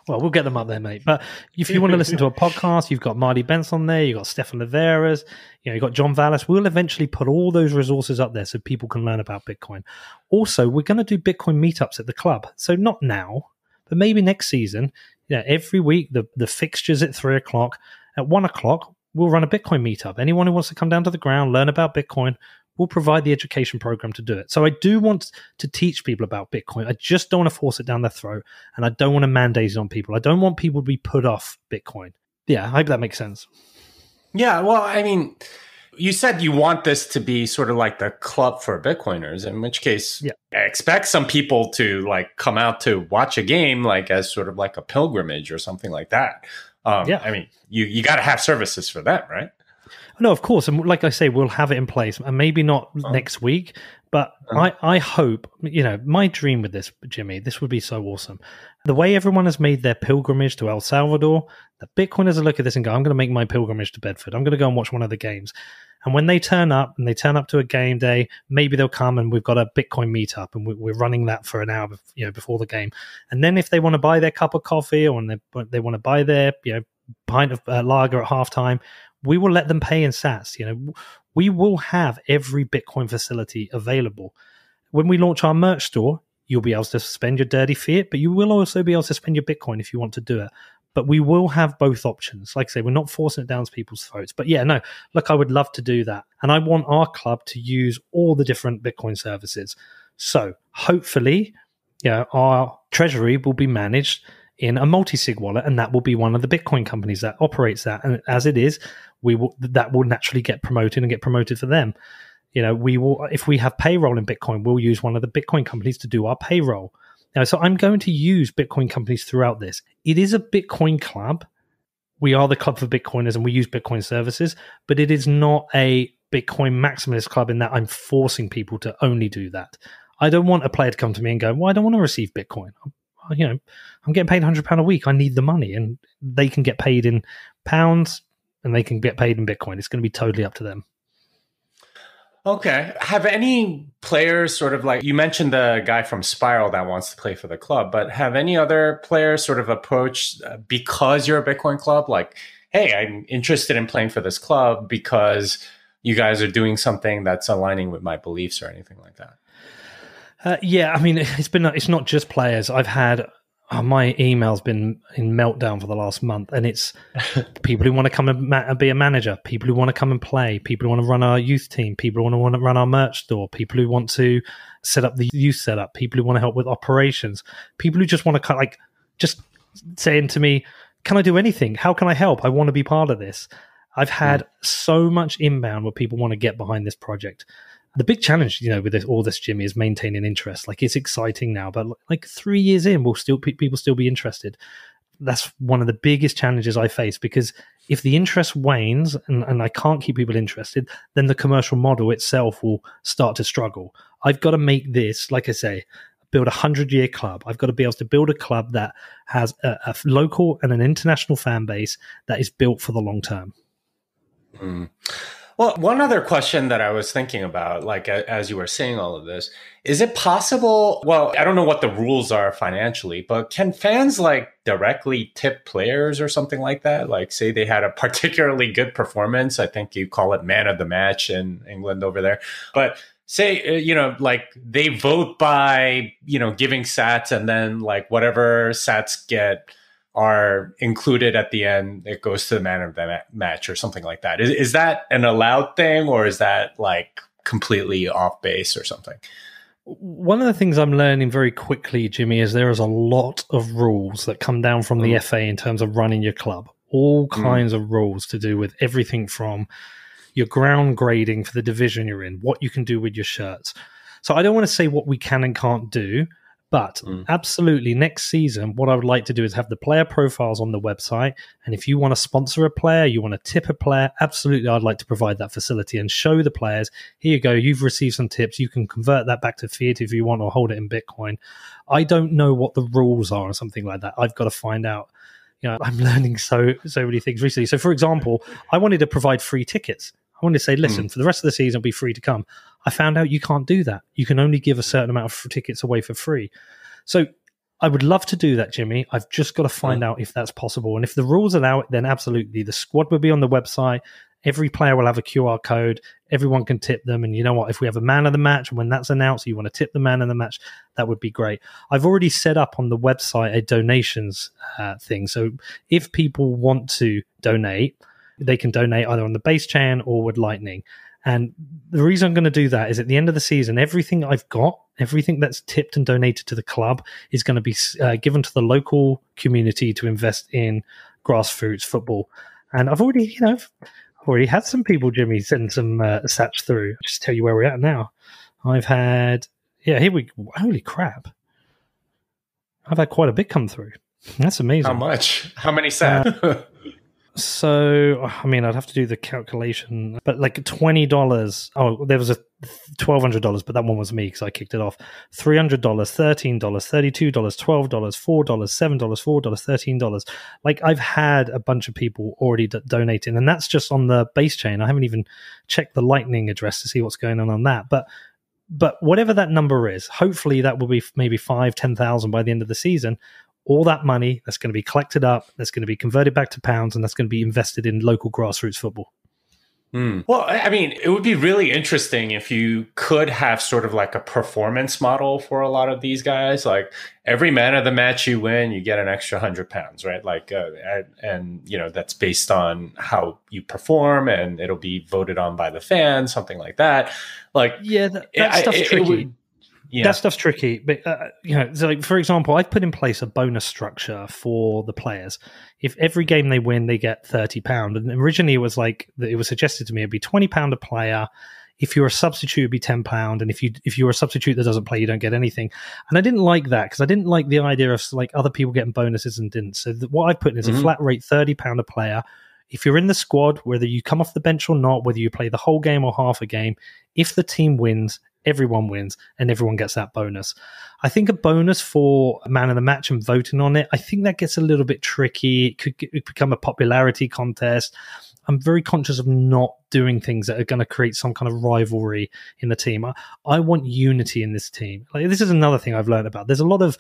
Well, we'll get them up there, mate. But if you want to listen to a podcast, you've got Marty Benz on there, you've got Stefan Livera's, you've got John Vallis. We'll eventually put all those resources up there so people can learn about Bitcoin. Also, we're going to do Bitcoin meetups at the club. So not now, but maybe next season. Every week, the fixture's at 3 o'clock. At 1 o'clock, we'll run a Bitcoin meetup. Anyone who wants to come down to the ground, learn about Bitcoin, we'll provide the education program to do it. So I do want to teach people about Bitcoin. I just don't want to force it down their throat, and I don't want to mandate it on people. I don't want people to be put off Bitcoin. Yeah, I hope that makes sense. Yeah, well, I mean, you said you want this to be sort of like the club for Bitcoiners, in which case I expect some people to like come out to watch a game like as sort of like a pilgrimage or something like that. I mean, you got to have services for that, right? No, of course. And like I say, we'll have it in place. And maybe not next week, but I hope, my dream with this, Jimmy, this would be so awesome. The way everyone has made their pilgrimage to El Salvador, the Bitcoiners will look at this and go, I'm going to make my pilgrimage to Bedford. I'm going to go and watch one of the games. And when they turn up to a game day, maybe they'll come and we've got a Bitcoin meetup and we're running that for an hour, before the game. And then if they want to buy their cup of coffee or they want to buy their, pint of lager at halftime, we will let them pay in sats. We will have every Bitcoin facility available. When we launch our merch store, you'll be able to spend your dirty fiat, but you will also be able to spend your Bitcoin if you want to do it. But we will have both options. Like I say, we're not forcing it down people's throats. But I would love to do that. And I want our club to use all the different Bitcoin services. So hopefully, our treasury will be managed in a multi-sig wallet, and that will be one of the Bitcoin companies that operates that. And as it is, that will naturally get promoted for them. We will, if we have payroll in Bitcoin, we'll use one of the Bitcoin companies to do our payroll. So I'm going to use Bitcoin companies throughout this. It is a Bitcoin club. We are the club for Bitcoiners and we use Bitcoin services, but it is not a Bitcoin maximalist club in that I'm forcing people to only do that. I don't want a player to come to me and go, well, I don't want to receive Bitcoin. I'm getting paid £100 a week. I need the money, and they can get paid in pounds and they can get paid in Bitcoin. It's going to be totally up to them. Okay. Have any players sort of like, you mentioned the guy from Spiral that wants to play for the club, but have any other players sort of approached because you're a Bitcoin club? Like, hey, I'm interested in playing for this club because you guys are doing something that's aligning with my beliefs or anything like that? I mean, it's not just players. I've had my email's been in meltdown for the last month, and it's people who want to come and be a manager, people who want to come and play, people who want to run our youth team, people who want to run our merch store, people who want to set up the youth setup, people who want to help with operations, people who just want to just saying to me, can I do anything? How can I help? I want to be part of this. I've had so much inbound where people want to get behind this project. The big challenge, with all this, Jimmy, is maintaining interest. Like, it's exciting now, but like 3 years in, people still be interested. That's one of the biggest challenges I face, because if the interest wanes and I can't keep people interested, then the commercial model itself will start to struggle. I've got to make this, like I say, build a 100-year club. I've got to be able to build a club that has a local and an international fan base that is built for the long term. Well, one other question that I was thinking about, like as you were saying all of this, is it possible, well, I don't know what the rules are financially, but can fans like directly tip players or something like that? Like, say they had a particularly good performance. I think you call it man of the match in England over there. But say, like they vote by, giving sats, and then like whatever sats get are included at the end, it goes to the man of the match or something like that. Is that an allowed thing, or is that like completely off base or something? One of the things I'm learning very quickly, Jimmy, is there is a lot of rules that come down from the FA in terms of running your club. All kinds of rules to do with everything from your ground grading for the division you're in, what you can do with your shirts. So I don't want to say what we can and can't do, but absolutely, next season, what I would like to do is have the player profiles on the website. And if you want to sponsor a player, you want to tip a player, absolutely, I'd like to provide that facility and show the players, here you go, you've received some tips. You can convert that back to fiat if you want, or hold it in Bitcoin. I don't know what the rules are or something like that. I've got to find out. I'm learning so many things recently. So, for example, I wanted to provide free tickets. wanted to say, listen, for the rest of the season, it'll be free to come. I found out you can't do that. You can only give a certain amount of tickets away for free. So I would love to do that, Jimmy. I've just got to find out if that's possible. And if the rules allow it, then absolutely. The squad will be on the website. Every player will have a QR code. Everyone can tip them. And you know what? If we have a man of the match, and when that's announced, you want to tip the man of the match, that would be great. I've already set up on the website a donations thing. So if people want to donate, they can donate either on the base chain or with Lightning. And the reason I'm going to do that is at the end of the season, everything I've got, everything that's tipped and donated to the club is going to be given to the local community to invest in grassroots football. And I've already, had some people, Jimmy, send some sats through. Just tell you where we're at now. I've had, holy crap. I've had quite a bit come through. That's amazing. How much? How many sats? So, I mean, I'd have to do the calculation, but like $20. Oh, there was a $1,200, but that one was me because I kicked it off. $300, $13, $32, $12, $4, $7, $4, $13. Like, I've had a bunch of people already donating, and that's just on the base chain. I haven't even checked the Lightning address to see what's going on that. But whatever that number is, hopefully that will be maybe 5,000-10,000 by the end of the season. All that money that's going to be collected up, that's going to be converted back to pounds, and that's going to be invested in local grassroots football. Well, I mean, it would be really interesting if you could have sort of like a performance model for a lot of these guys. Like every man of the match you win, you get an extra £100, right? Like, and that's based on how you perform, and it'll be voted on by the fans, something like that. Like, yeah, that stuff's tricky. That stuff's tricky, but so like, for example, I've put in place a bonus structure for the players. If every game they win, they get £30, and originally it was suggested to me it'd be £20 a player. If you're a substitute, it'd be £10, and if you're a substitute that doesn't play, you don't get anything. And I didn't like that because I didn't like the idea of like other people getting bonuses and didn't. So what I've put in is a flat rate £30 a player. If you're in the squad, whether you come off the bench or not, whether you play the whole game or half a game, if the team wins, everyone wins and everyone gets that bonus. I think a bonus for man of the match and voting on it, I think that gets a little bit tricky. It could become a popularity contest. I'm very conscious of not doing things that are going to create some kind of rivalry in the team. I want unity in this team. Like, this is another thing I've learned about. There's a lot of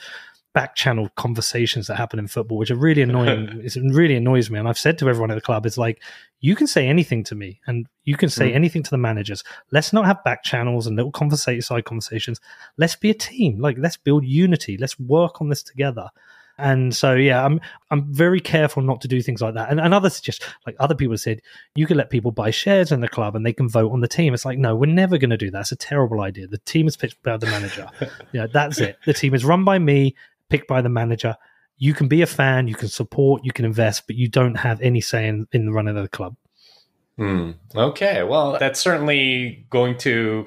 back channel conversations that happen in football, which are really annoying. It really annoys me. And I've said to everyone at the club, it's like, you can say anything to me and you can say anything to the managers. Let's not have back channels and little side conversations. Let's be a team. Like, let's build unity. Let's work on this together. And so, yeah, I'm very careful not to do things like that. And others just, like other people said, you can let people buy shares in the club and they can vote on the team. It's like, no, we're never going to do that. It's a terrible idea. The team is picked by the manager. That's it. The team is run by me, picked by the manager. You can be a fan, you can support, you can invest, but you don't have any say in the running of the club. Okay, well, that's certainly going to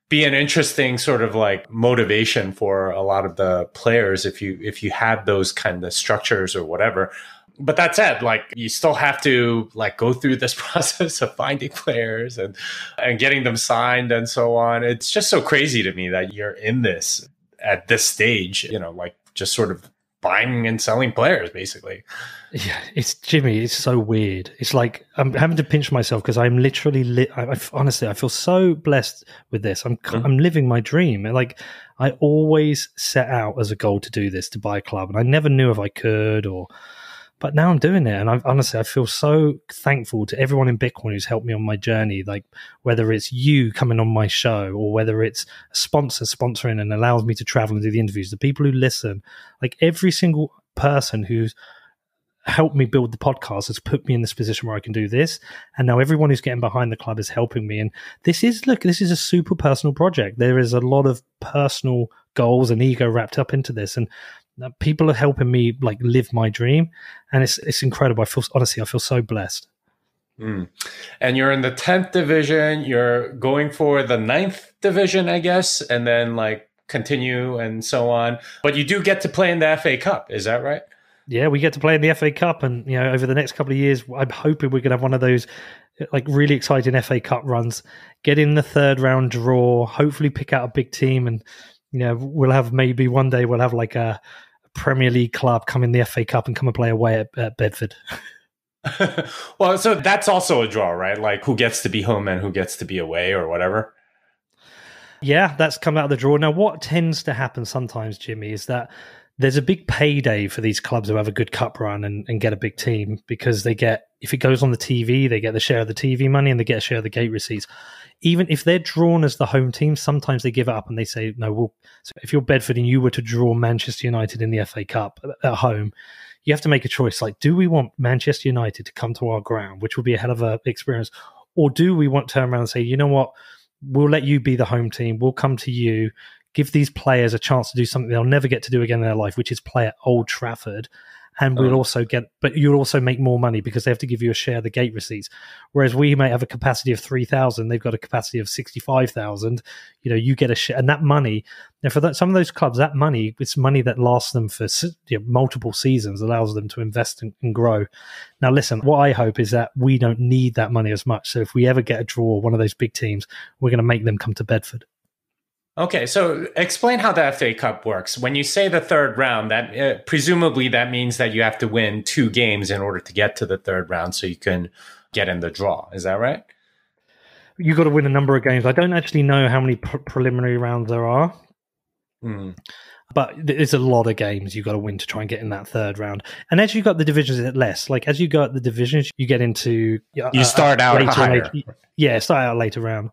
be an interesting sort of like motivation for a lot of the players if you had those kind of structures or whatever. But that said, like, you still have to like go through this process of finding players and getting them signed and so on. It's just so crazy to me that you're in this at this stage, like just sort of buying and selling players, basically. Yeah, it's Jimmy. It's so weird. It's like I'm having to pinch myself because I'm literally, honestly, I feel so blessed with this. I'm living my dream. Like, I always set out as a goal to do this, to buy a club, and I never knew if I could but now I'm doing it. And I feel so thankful to everyone in Bitcoin who's helped me on my journey. Like, whether it's you coming on my show or whether it's a sponsor sponsoring and allows me to travel and do the interviews, the people who listen, like every single person who's helped me build the podcast has put me in this position where I can do this. And now everyone who's getting behind the club is helping me. And this is a super personal project. There is a lot of personal goals and ego wrapped up into this. And people are helping me like live my dream, and it's incredible. I feel so blessed. And you're in the 10th division. You're going for the 9th division, I guess, and then like continue and so on. But you do get to play in the FA Cup. Is that right? Yeah, we get to play in the FA Cup, and over the next couple of years, I'm hoping we're going to have one of those like really exciting FA Cup runs. Get in the third round draw. Hopefully, pick out a big team, and we'll have maybe one day we'll have like a Premier League club come in the FA Cup and come and play away at Bedford. Well, so that's also a draw, right? Like who gets to be home and who gets to be away or whatever. Yeah, that's come out of the draw. Now, what tends to happen sometimes, Jimmy, is that there's a big payday for these clubs who have a good cup run and get a big team, because they get, if it goes on the TV, they get the share of the TV money and they get a share of the gate receipts. Even if they're drawn as the home team, sometimes they give it up and they say, no, so if you're Bedford and you were to draw Manchester United in the FA Cup at home, you have to make a choice. Like, do we want Manchester United to come to our ground, which will be a hell of a experience? Or do we want to turn around and say, you know what, we'll let you be the home team. We'll come to you, give these players a chance to do something they'll never get to do again in their life, which is play at Old Trafford. And we'll also but you'll also make more money because they have to give you a share of the gate receipts. Whereas we may have a capacity of 3,000, they've got a capacity of 65,000. You get a share, and that money. Now, for some of those clubs, that money, it's money that lasts them for multiple seasons, allows them to invest and grow. Now, listen, what I hope is that we don't need that money as much. So if we ever get a draw, one of those big teams, we're going to make them come to Bedford. Okay, so explain how the FA Cup works. When you say the third round, that presumably that means that you have to win 2 games in order to get to the third round so you can get in the draw. Is that right? You've got to win a number of games. I don't actually know how many preliminary rounds there are. But there's a lot of games you've got to win to try and get in that third round. And as you got the divisions, it's less. Like as you go up the divisions, you get into... you start out higher. Start out later round.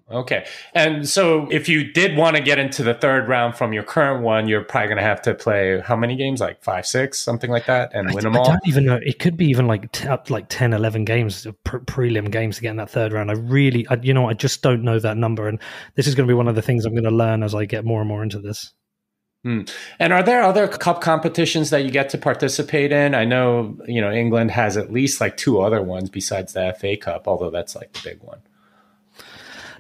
Okay. And so if you did want to get into the third round from your current one, you're probably going to have to play how many games? Like 5, 6, something like that, and win them all? I don't even know. It could be even up like 10, 11 games, prelim games to get in that third round. I just don't know that number. And this is going to be one of the things I'm going to learn as I get more and more into this. And are there other cup competitions that you get to participate in? I know, England has at least like 2 other ones besides the FA Cup, although that's like the big one.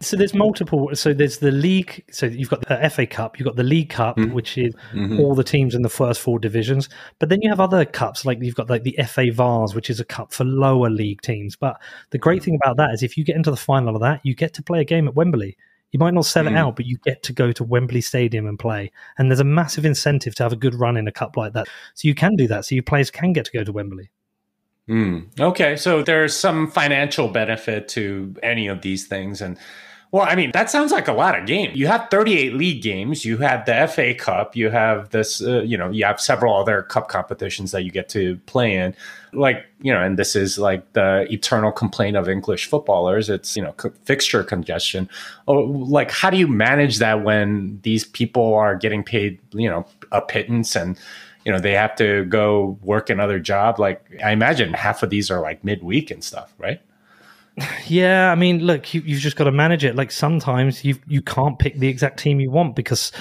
So there's multiple. So there's the league. So you've got the FA Cup, you've got the League Cup, which is all the teams in the first 4 divisions. But then you have other cups, like you've got like the FA Vars, which is a cup for lower league teams. But the great thing about that is if you get into the final of that, you get to play a game at Wembley. You might not sell it out, but you get to go to Wembley Stadium and play. And there's a massive incentive to have a good run in a cup like that. So you can do that. So your players can get to go to Wembley. Okay, so there's some financial benefit to any of these things. And well, I mean, that sounds like a lot of games. You have 38 league games. You have the FA Cup. You have this, you have several other cup competitions that you get to play in. And this is like the eternal complaint of English footballers. It's, fixture congestion. Like, how do you manage that when these people are getting paid, a pittance and, they have to go work another job? Like, I imagine half of these are like midweek and stuff, right? Yeah, I mean, look, you've just got to manage it. Like sometimes you can't pick the exact team you want because,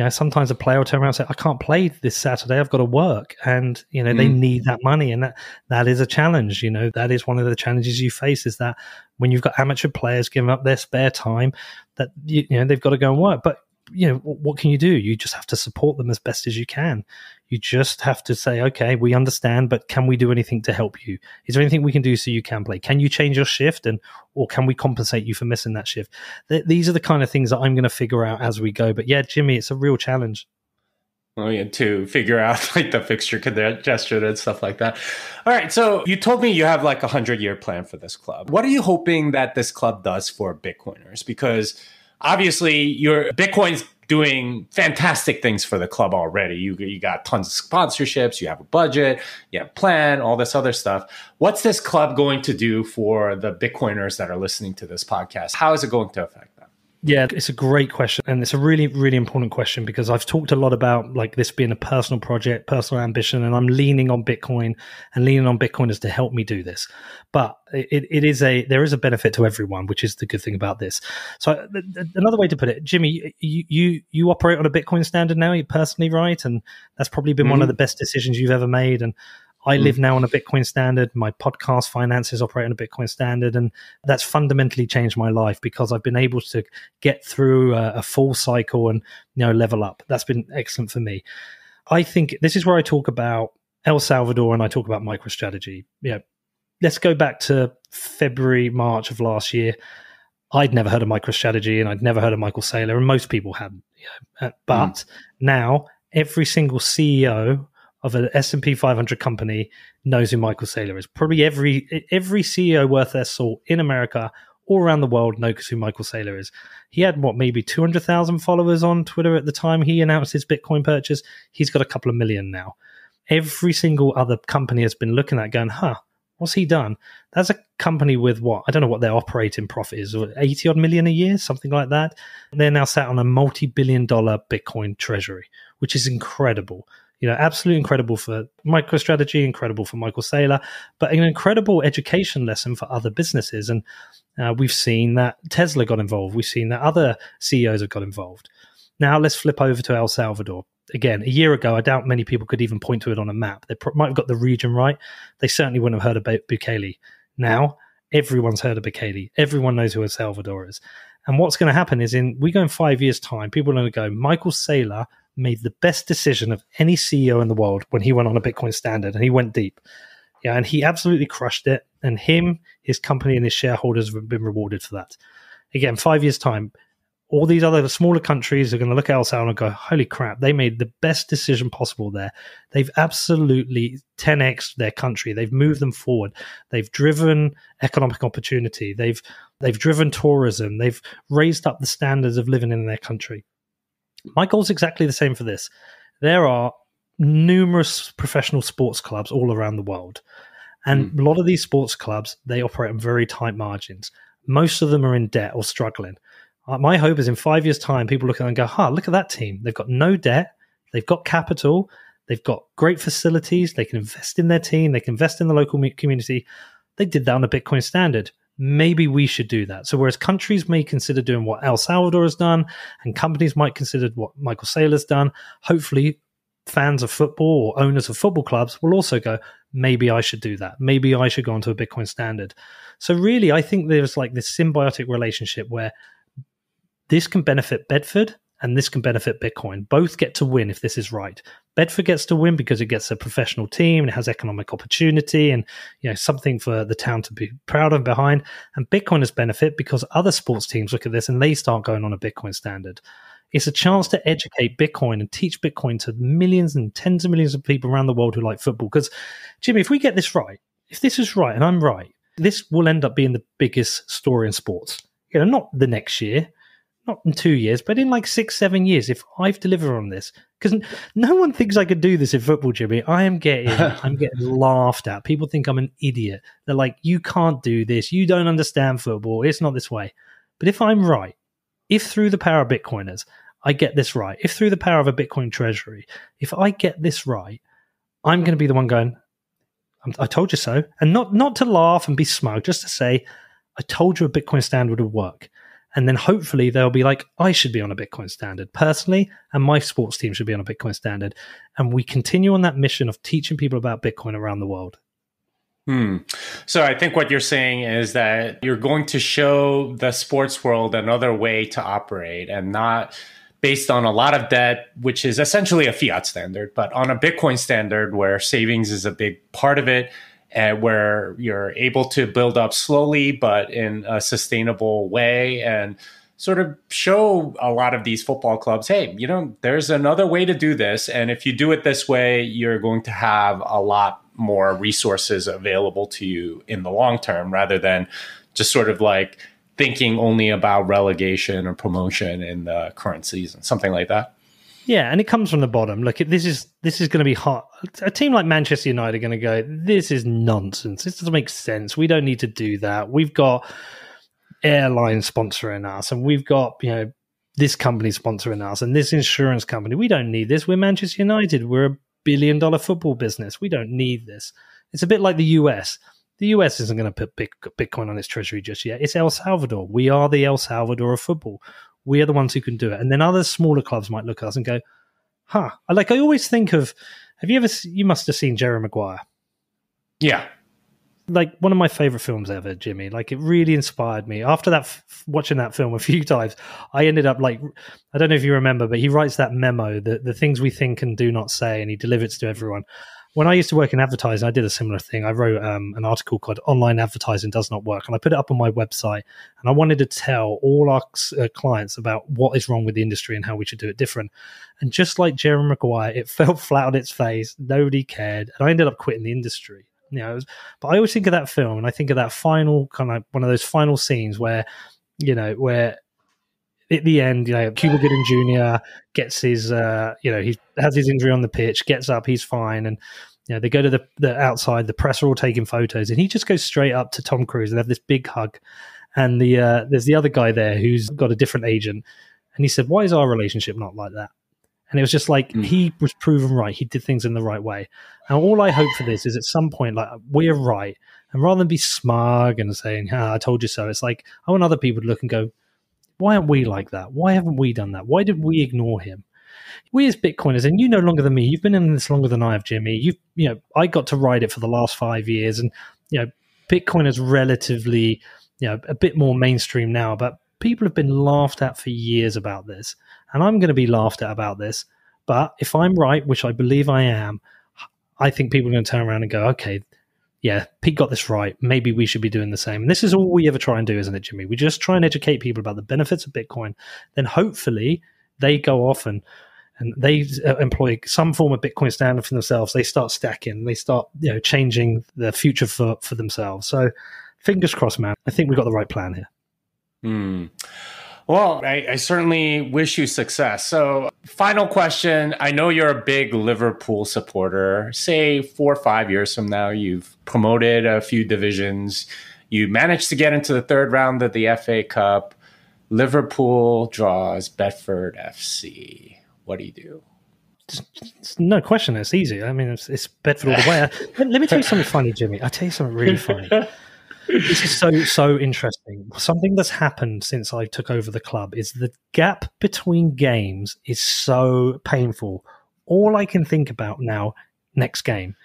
sometimes a player will turn around and say, I can't play this Saturday, I've got to work. And, they need that money. And that is a challenge. That is one of the challenges you face, is that when you've got amateur players giving up their spare time, that, they've got to go and work. But, what can you do? You just have to support them as best as you can. You just have to say, okay, we understand, but can we do anything to help you? Is there anything we can do so you can play? Can you change your shift or can we compensate you for missing that shift? These are the kind of things that I'm going to figure out as we go. But yeah, Jimmy, it's a real challenge. Well, yeah, to figure out like the fixture congestion and stuff like that. All right. So you told me you have like 100-year plan for this club. What are you hoping that this club does for Bitcoiners? Because obviously your Bitcoin's doing fantastic things for the club already. You got tons of sponsorships, you have a budget, you have a plan, all this other stuff. What's this club going to do for the Bitcoiners that are listening to this podcast? How is it going to affect them? Yeah, it's a great question. And it's a really, really important question because I've talked a lot about like this being a personal project, personal ambition, and I'm leaning on Bitcoin and leaning on Bitcoiners to help me do this. But there is a benefit to everyone, which is the good thing about this. So another way to put it, Jimmy, you operate on a Bitcoin standard now, you personally, right? And that's probably been one of the best decisions you've ever made. And I live now on a Bitcoin standard. My podcast finances operate on a Bitcoin standard. And that's fundamentally changed my life because I've been able to get through a full cycle and level up. That's been excellent for me. I think this is where I talk about El Salvador and I talk about MicroStrategy. Let's go back to February, March of last year. I'd never heard of MicroStrategy and I'd never heard of Michael Saylor, and most people hadn't. But now every single CEO of an S&P 500 company knows who Michael Saylor is. Probably every CEO worth their salt in America, all around the world, knows who Michael Saylor is. He had, maybe 200,000 followers on Twitter at the time he announced his Bitcoin purchase. He's got a couple of million now. Every single other company has been looking at going, what's he done? That's a company with I don't know what their operating profit is, 80 odd million a year, something like that. They're now sat on a multi-billion-dollar Bitcoin treasury, which is incredible. Absolutely incredible for MicroStrategy, incredible for Michael Saylor, but an incredible education lesson for other businesses. And we've seen that Tesla got involved. We've seen that other CEOs have got involved. Now let's flip over to El Salvador. Again, a year ago, I doubt many people could even point to it on a map. They might have got the region right. They certainly wouldn't have heard about Bukele. Now, everyone's heard of Bukele. Everyone knows who El Salvador is. And what's going to happen is we go in 5 years' time, people are going to go, Michael Saylor made the best decision of any CEO in the world when he went on a Bitcoin standard, and he went deep. Yeah, and he absolutely crushed it. And him, his company, and his shareholders have been rewarded for that. Again, 5 years' time, all these other smaller countries are going to look at El Salvador and go, holy crap, they made the best decision possible there. They've absolutely 10x their country. They've moved them forward. They've driven economic opportunity. They've driven tourism. They've raised up the standards of living in their country. My goal's exactly the same for this. There are numerous professional sports clubs all around the world. And a lot of these sports clubs, they operate on very tight margins. Most of them are in debt or struggling. My hope is in 5 years' time, people look at it and go, look at that team. They've got no debt. They've got capital. They've got great facilities. They can invest in their team. They can invest in the local community. They did that on a Bitcoin standard. Maybe we should do that. So whereas countries may consider doing what El Salvador has done, and companies might consider what Michael Saylor's done, hopefully fans of football or owners of football clubs will also go, maybe I should do that. Maybe I should go onto a Bitcoin standard. So really, I think there's like this symbiotic relationship where this can benefit Bedford and this can benefit Bitcoin. Both get to win if this is right. Bedford gets to win because it gets a professional team and it has economic opportunity and something for the town to be proud of behind. And Bitcoiners benefit because other sports teams look at this and they start going on a Bitcoin standard. It's a chance to educate Bitcoin and teach Bitcoin to millions and tens of millions of people around the world who like football. Because, Jimmy, if we get this right, if this is right and I'm right, this will end up being the biggest story in sports. Not the next year, not in 2 years, but in like 6-7 years, if I've delivered on this, because no one thinks I could do this in football, Jimmy. I'm getting laughed at. People think I'm an idiot. They're like, you can't do this. You don't understand football. It's not this way. But if I'm right, if through the power of Bitcoiners, I get this right, if through the power of a Bitcoin treasury, if I get this right, I'm going to be the one going, I told you so. And not to laugh and be smug, just to say, I told you a Bitcoin standard would work. And then hopefully they'll be like, I should be on a Bitcoin standard personally, and my sports team should be on a Bitcoin standard. And we continue on that mission of teaching people about Bitcoin around the world. So I think what you're saying is that you're going to show the sports world another way to operate and not based on a lot of debt, which is essentially a fiat standard, but on a Bitcoin standard where savings is a big part of it, and where you're able to build up slowly, but in a sustainable way, and sort of show a lot of these football clubs, hey, there's another way to do this. And if you do it this way, you're going to have a lot more resources available to you in the long term, rather than just sort of like thinking only about relegation or promotion in the current season, something like that. Yeah, and it comes from the bottom. Look, this is going to be hot. A team like Manchester United are going to go, this is nonsense. This doesn't make sense. We don't need to do that. We've got airlines sponsoring us, and we've got this company sponsoring us, and this insurance company. We don't need this. We're Manchester United. We're a billion-dollar football business. We don't need this. It's a bit like the US. The US isn't going to put Bitcoin on its treasury just yet. It's El Salvador. We are the El Salvador of football. We are the ones who can do it. And then other smaller clubs might look at us and go, I always think of, you must have seen Jerry Maguire. Yeah. Like one of my favorite films ever, Jimmy. Like it really inspired me. After that, watching that film a few times, I ended up like, I don't know if you remember, but he writes that memo, the things we think and do not say, and he delivers it to everyone. when I used to work in advertising, I did a similar thing. I wrote an article called "Online Advertising Does Not Work," and I put it up on my website. And I wanted to tell all our clients about what is wrong with the industry and how we should do it different. And just like Jerry Maguire, it fell flat on its face. Nobody cared, and I ended up quitting the industry. But I always think of that film, and I think of that final kind of one of those final scenes where at the end, Cuba Gooding Jr. gets his, he has his injury on the pitch, gets up, he's fine, and they go to the outside. The press are all taking photos, and he just goes straight up to Tom Cruise and have this big hug. And there's the other guy there who's got a different agent, and he said, "Why is our relationship not like that?" And it was just like he was proven right. He did things in the right way. And all I hope for this is at some point, like, we're right, and rather than be smug and saying, "I told you so," it's like I want other people to look and go, why aren't we like that? Why haven't we done that? Why did we ignore him? We as Bitcoiners, and you know longer than me, you've been in this longer than I have, Jimmy. I got to ride it for the last 5 years, and Bitcoin is relatively, a bit more mainstream now, but people have been laughed at for years about this, and I'm going to be laughed at about this. But if I'm right, which I believe I am, I think people are going to turn around and go, okay, yeah, Pete got this right. Maybe we should be doing the same. And this is all we ever try and do, isn't it, Jimmy? We just try and educate people about the benefits of Bitcoin. Then hopefully they go off and they employ some form of Bitcoin standard for themselves. They start stacking. They start changing the future for themselves. So fingers crossed, man. I think we've got the right plan here. Well, I certainly wish you success. So final question. I know you're a big Liverpool supporter. Say 4 or 5 years from now, you've promoted a few divisions. You managed to get into the third round of the FA Cup. Liverpool draws Bedford FC. What do you do? No question. It's easy. I mean, it's Bedford all the way. Let me tell you something funny, Jimmy. I'll tell you something really funny. This is so interesting. Something that's happened since I took over the club is the gap between games is so painful. All I can think about now, next game,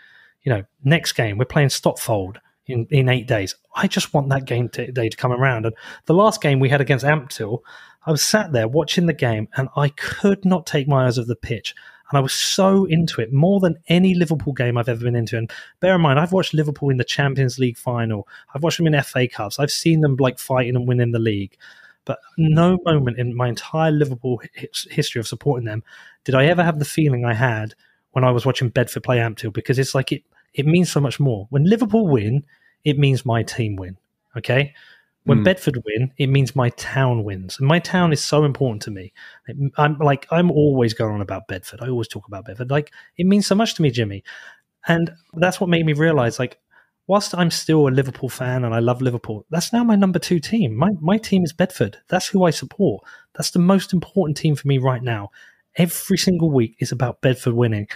we're playing Stopfold in 8 days. I just want that day to come around. And the last game we had against Ampthill, I was sat there watching the game and I could not take my eyes off the pitch. And I was so into it, more than any Liverpool game I've ever been into. And bear in mind, I've watched Liverpool in the Champions League final. I've watched them in FA Cups. I've seen them like fighting and winning the league. But no moment in my entire Liverpool history of supporting them did I ever have the feeling I had when I was watching Bedford play Ampthill, because it's like it means so much more. When Liverpool win, it means my team win, okay? When Bedford win, it means my town wins. And my town is so important to me. I'm always going on about Bedford. I always talk about Bedford. Like, it means so much to me, Jimmy. And that's what made me realize, like, whilst I'm still a Liverpool fan and I love Liverpool, that's now my number 2 team. My team is Bedford. That's who I support. That's the most important team for me right now. Every single week is about Bedford winning.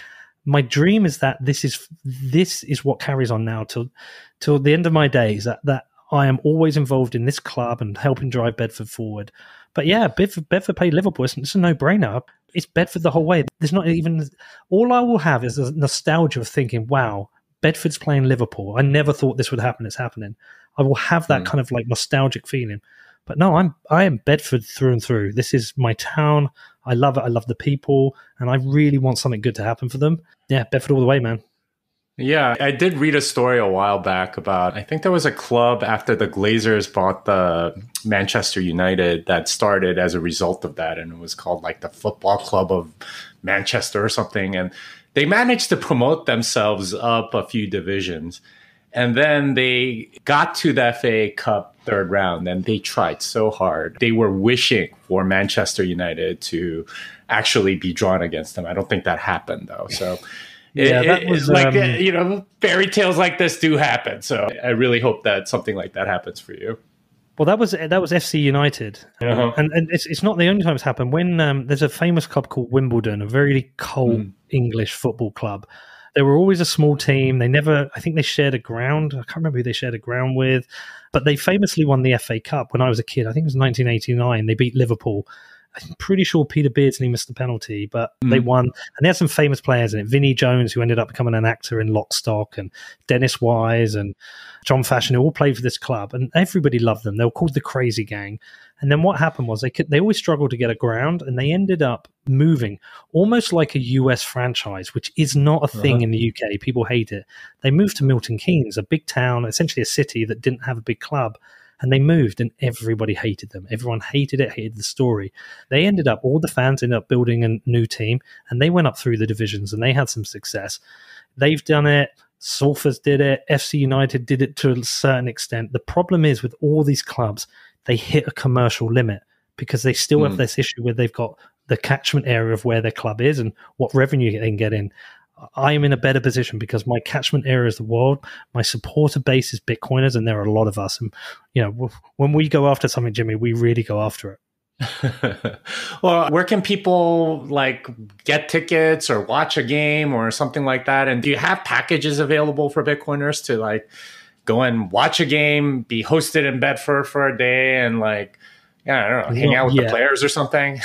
My dream is that this is what carries on now till the end of my days, that I am always involved in this club and helping drive Bedford forward. But yeah, Bedford play Liverpool. It's a no-brainer. It's Bedford the whole way. There's not even... All I will have is a nostalgia of thinking, wow, Bedford's playing Liverpool. I never thought this would happen. It's happening. I will have that kind of like nostalgic feeling. But no, I am Bedford through and through. This is my town. I love it. I love the people. And I really want something good to happen for them. Yeah, Bedford all the way, man. Yeah, I did read a story a while back about, I think there was a club after the Glazers bought the Manchester United that started as a result of that. And it was called like the Football Club of Manchester or something. And they managed to promote themselves up a few divisions. And then they got to the FA Cup third round and they tried so hard. They were wishing for Manchester United to actually be drawn against them. I don't think that happened though. So... Yeah, that was like fairy tales like this do happen. So I really hope that something like that happens for you. Well, that was FC United, and it's not the only time it's happened. When there's a famous club called Wimbledon, a very cult English football club. They were always a small team. I think they shared a ground. I can't remember who they shared a ground with, but they famously won the FA Cup when I was a kid. I think it was 1989. They beat Liverpool. I'm pretty sure Peter Beardsley missed the penalty, but they won. And they had some famous players in it. Vinnie Jones, who ended up becoming an actor in Lock, Stock, and Dennis Wise and John Fashion, who all played for this club. And everybody loved them. They were called the Crazy Gang. And then what happened was they always struggled to get a ground, and they ended up moving almost like a US franchise, which is not a thing in the UK. People hate it. They moved to Milton Keynes, a big town, essentially a city that didn't have a big club. And they moved, and everybody hated them. Everyone hated it, hated the story. They ended up, all the fans ended up building a new team, and they went up through the divisions, and they had some success. They've done it. Salford did it. FC United did it to a certain extent. The problem is with all these clubs, they hit a commercial limit because they still have this issue where they've got the catchment area of where their club is and what revenue they can get in. I am in a better position because my catchment area is the world. My supporter base is Bitcoiners, and there are a lot of us. And, you know, when we go after something, Jimmy, we really go after it. Well, where can people like get tickets or watch a game or something like that? And do you have packages available for Bitcoiners to like go and watch a game, be hosted in Bedford for a day, and like, I don't know, hang out with the players or something?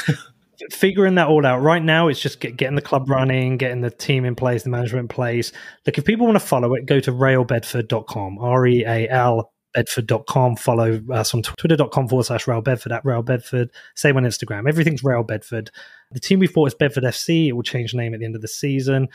Figuring that all out. Right now, it's just getting the club running, getting the team in place, the management in place. Look, if people want to follow it, go to railbedford.com, REAL Bedford.com. Follow us on twitter.com/RailBedford, at RailBedford. Same on Instagram. Everything's Rail Bedford. The team we bought is Bedford FC. It will change name at the end of the season.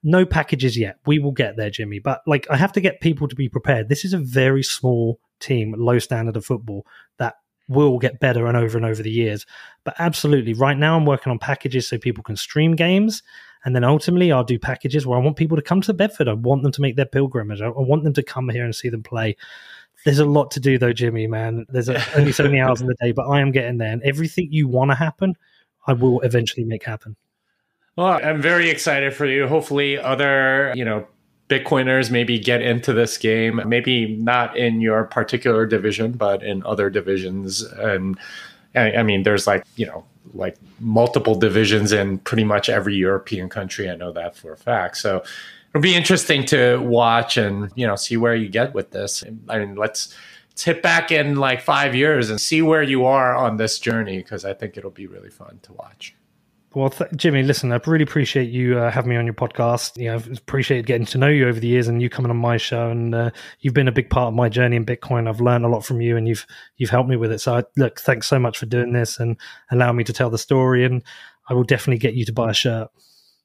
No packages yet. We will get there, Jimmy. But like, I have to get people to be prepared. This is a very small team, low standard of football that will get better and over the years. But absolutely, right now I'm working on packages so people can stream games. And then ultimately I'll do packages where I want people to come to Bedford. I want them to make their pilgrimage. I want them to come here and see them play. There's a lot to do though, Jimmy, man. There's only so many hours in the day, but I am getting there. And everything you want to happen, I will eventually make happen. Well, I'm very excited for you. Hopefully other, Bitcoiners maybe get into this game, maybe not in your particular division, but in other divisions. And I mean, there's like multiple divisions in pretty much every European country. I know that for a fact. So it'll be interesting to watch and, see where you get with this. I mean, let's hit back in like 5 years and see where you are on this journey, because I think it'll be really fun to watch. Well, Jimmy, listen, I really appreciate you having me on your podcast. I've appreciated getting to know you over the years and you coming on my show. And you've been a big part of my journey in Bitcoin. I've learned a lot from you and you've helped me with it. So, look, thanks so much for doing this and allowing me to tell the story. And I will definitely get you to buy a shirt.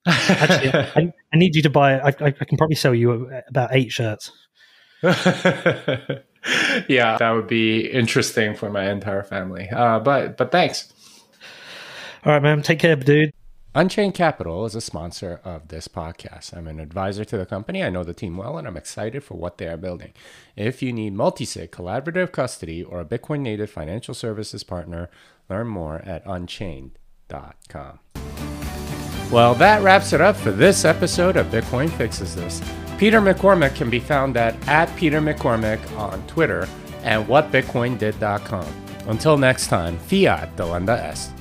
Actually, I need you to buy, I can probably sell you about 8 shirts. Yeah, that would be interesting for my entire family. But thanks. All right, man. Take care, dude. Unchained Capital is a sponsor of this podcast. I'm an advisor to the company. I know the team well, and I'm excited for what they are building. If you need multi-sig, collaborative custody, or a Bitcoin native financial services partner, learn more at unchained.com. Well, that wraps it up for this episode of Bitcoin Fixes This. Peter McCormack can be found at Peter McCormack on Twitter and whatbitcoindid.com. Until next time, fiat delenda est.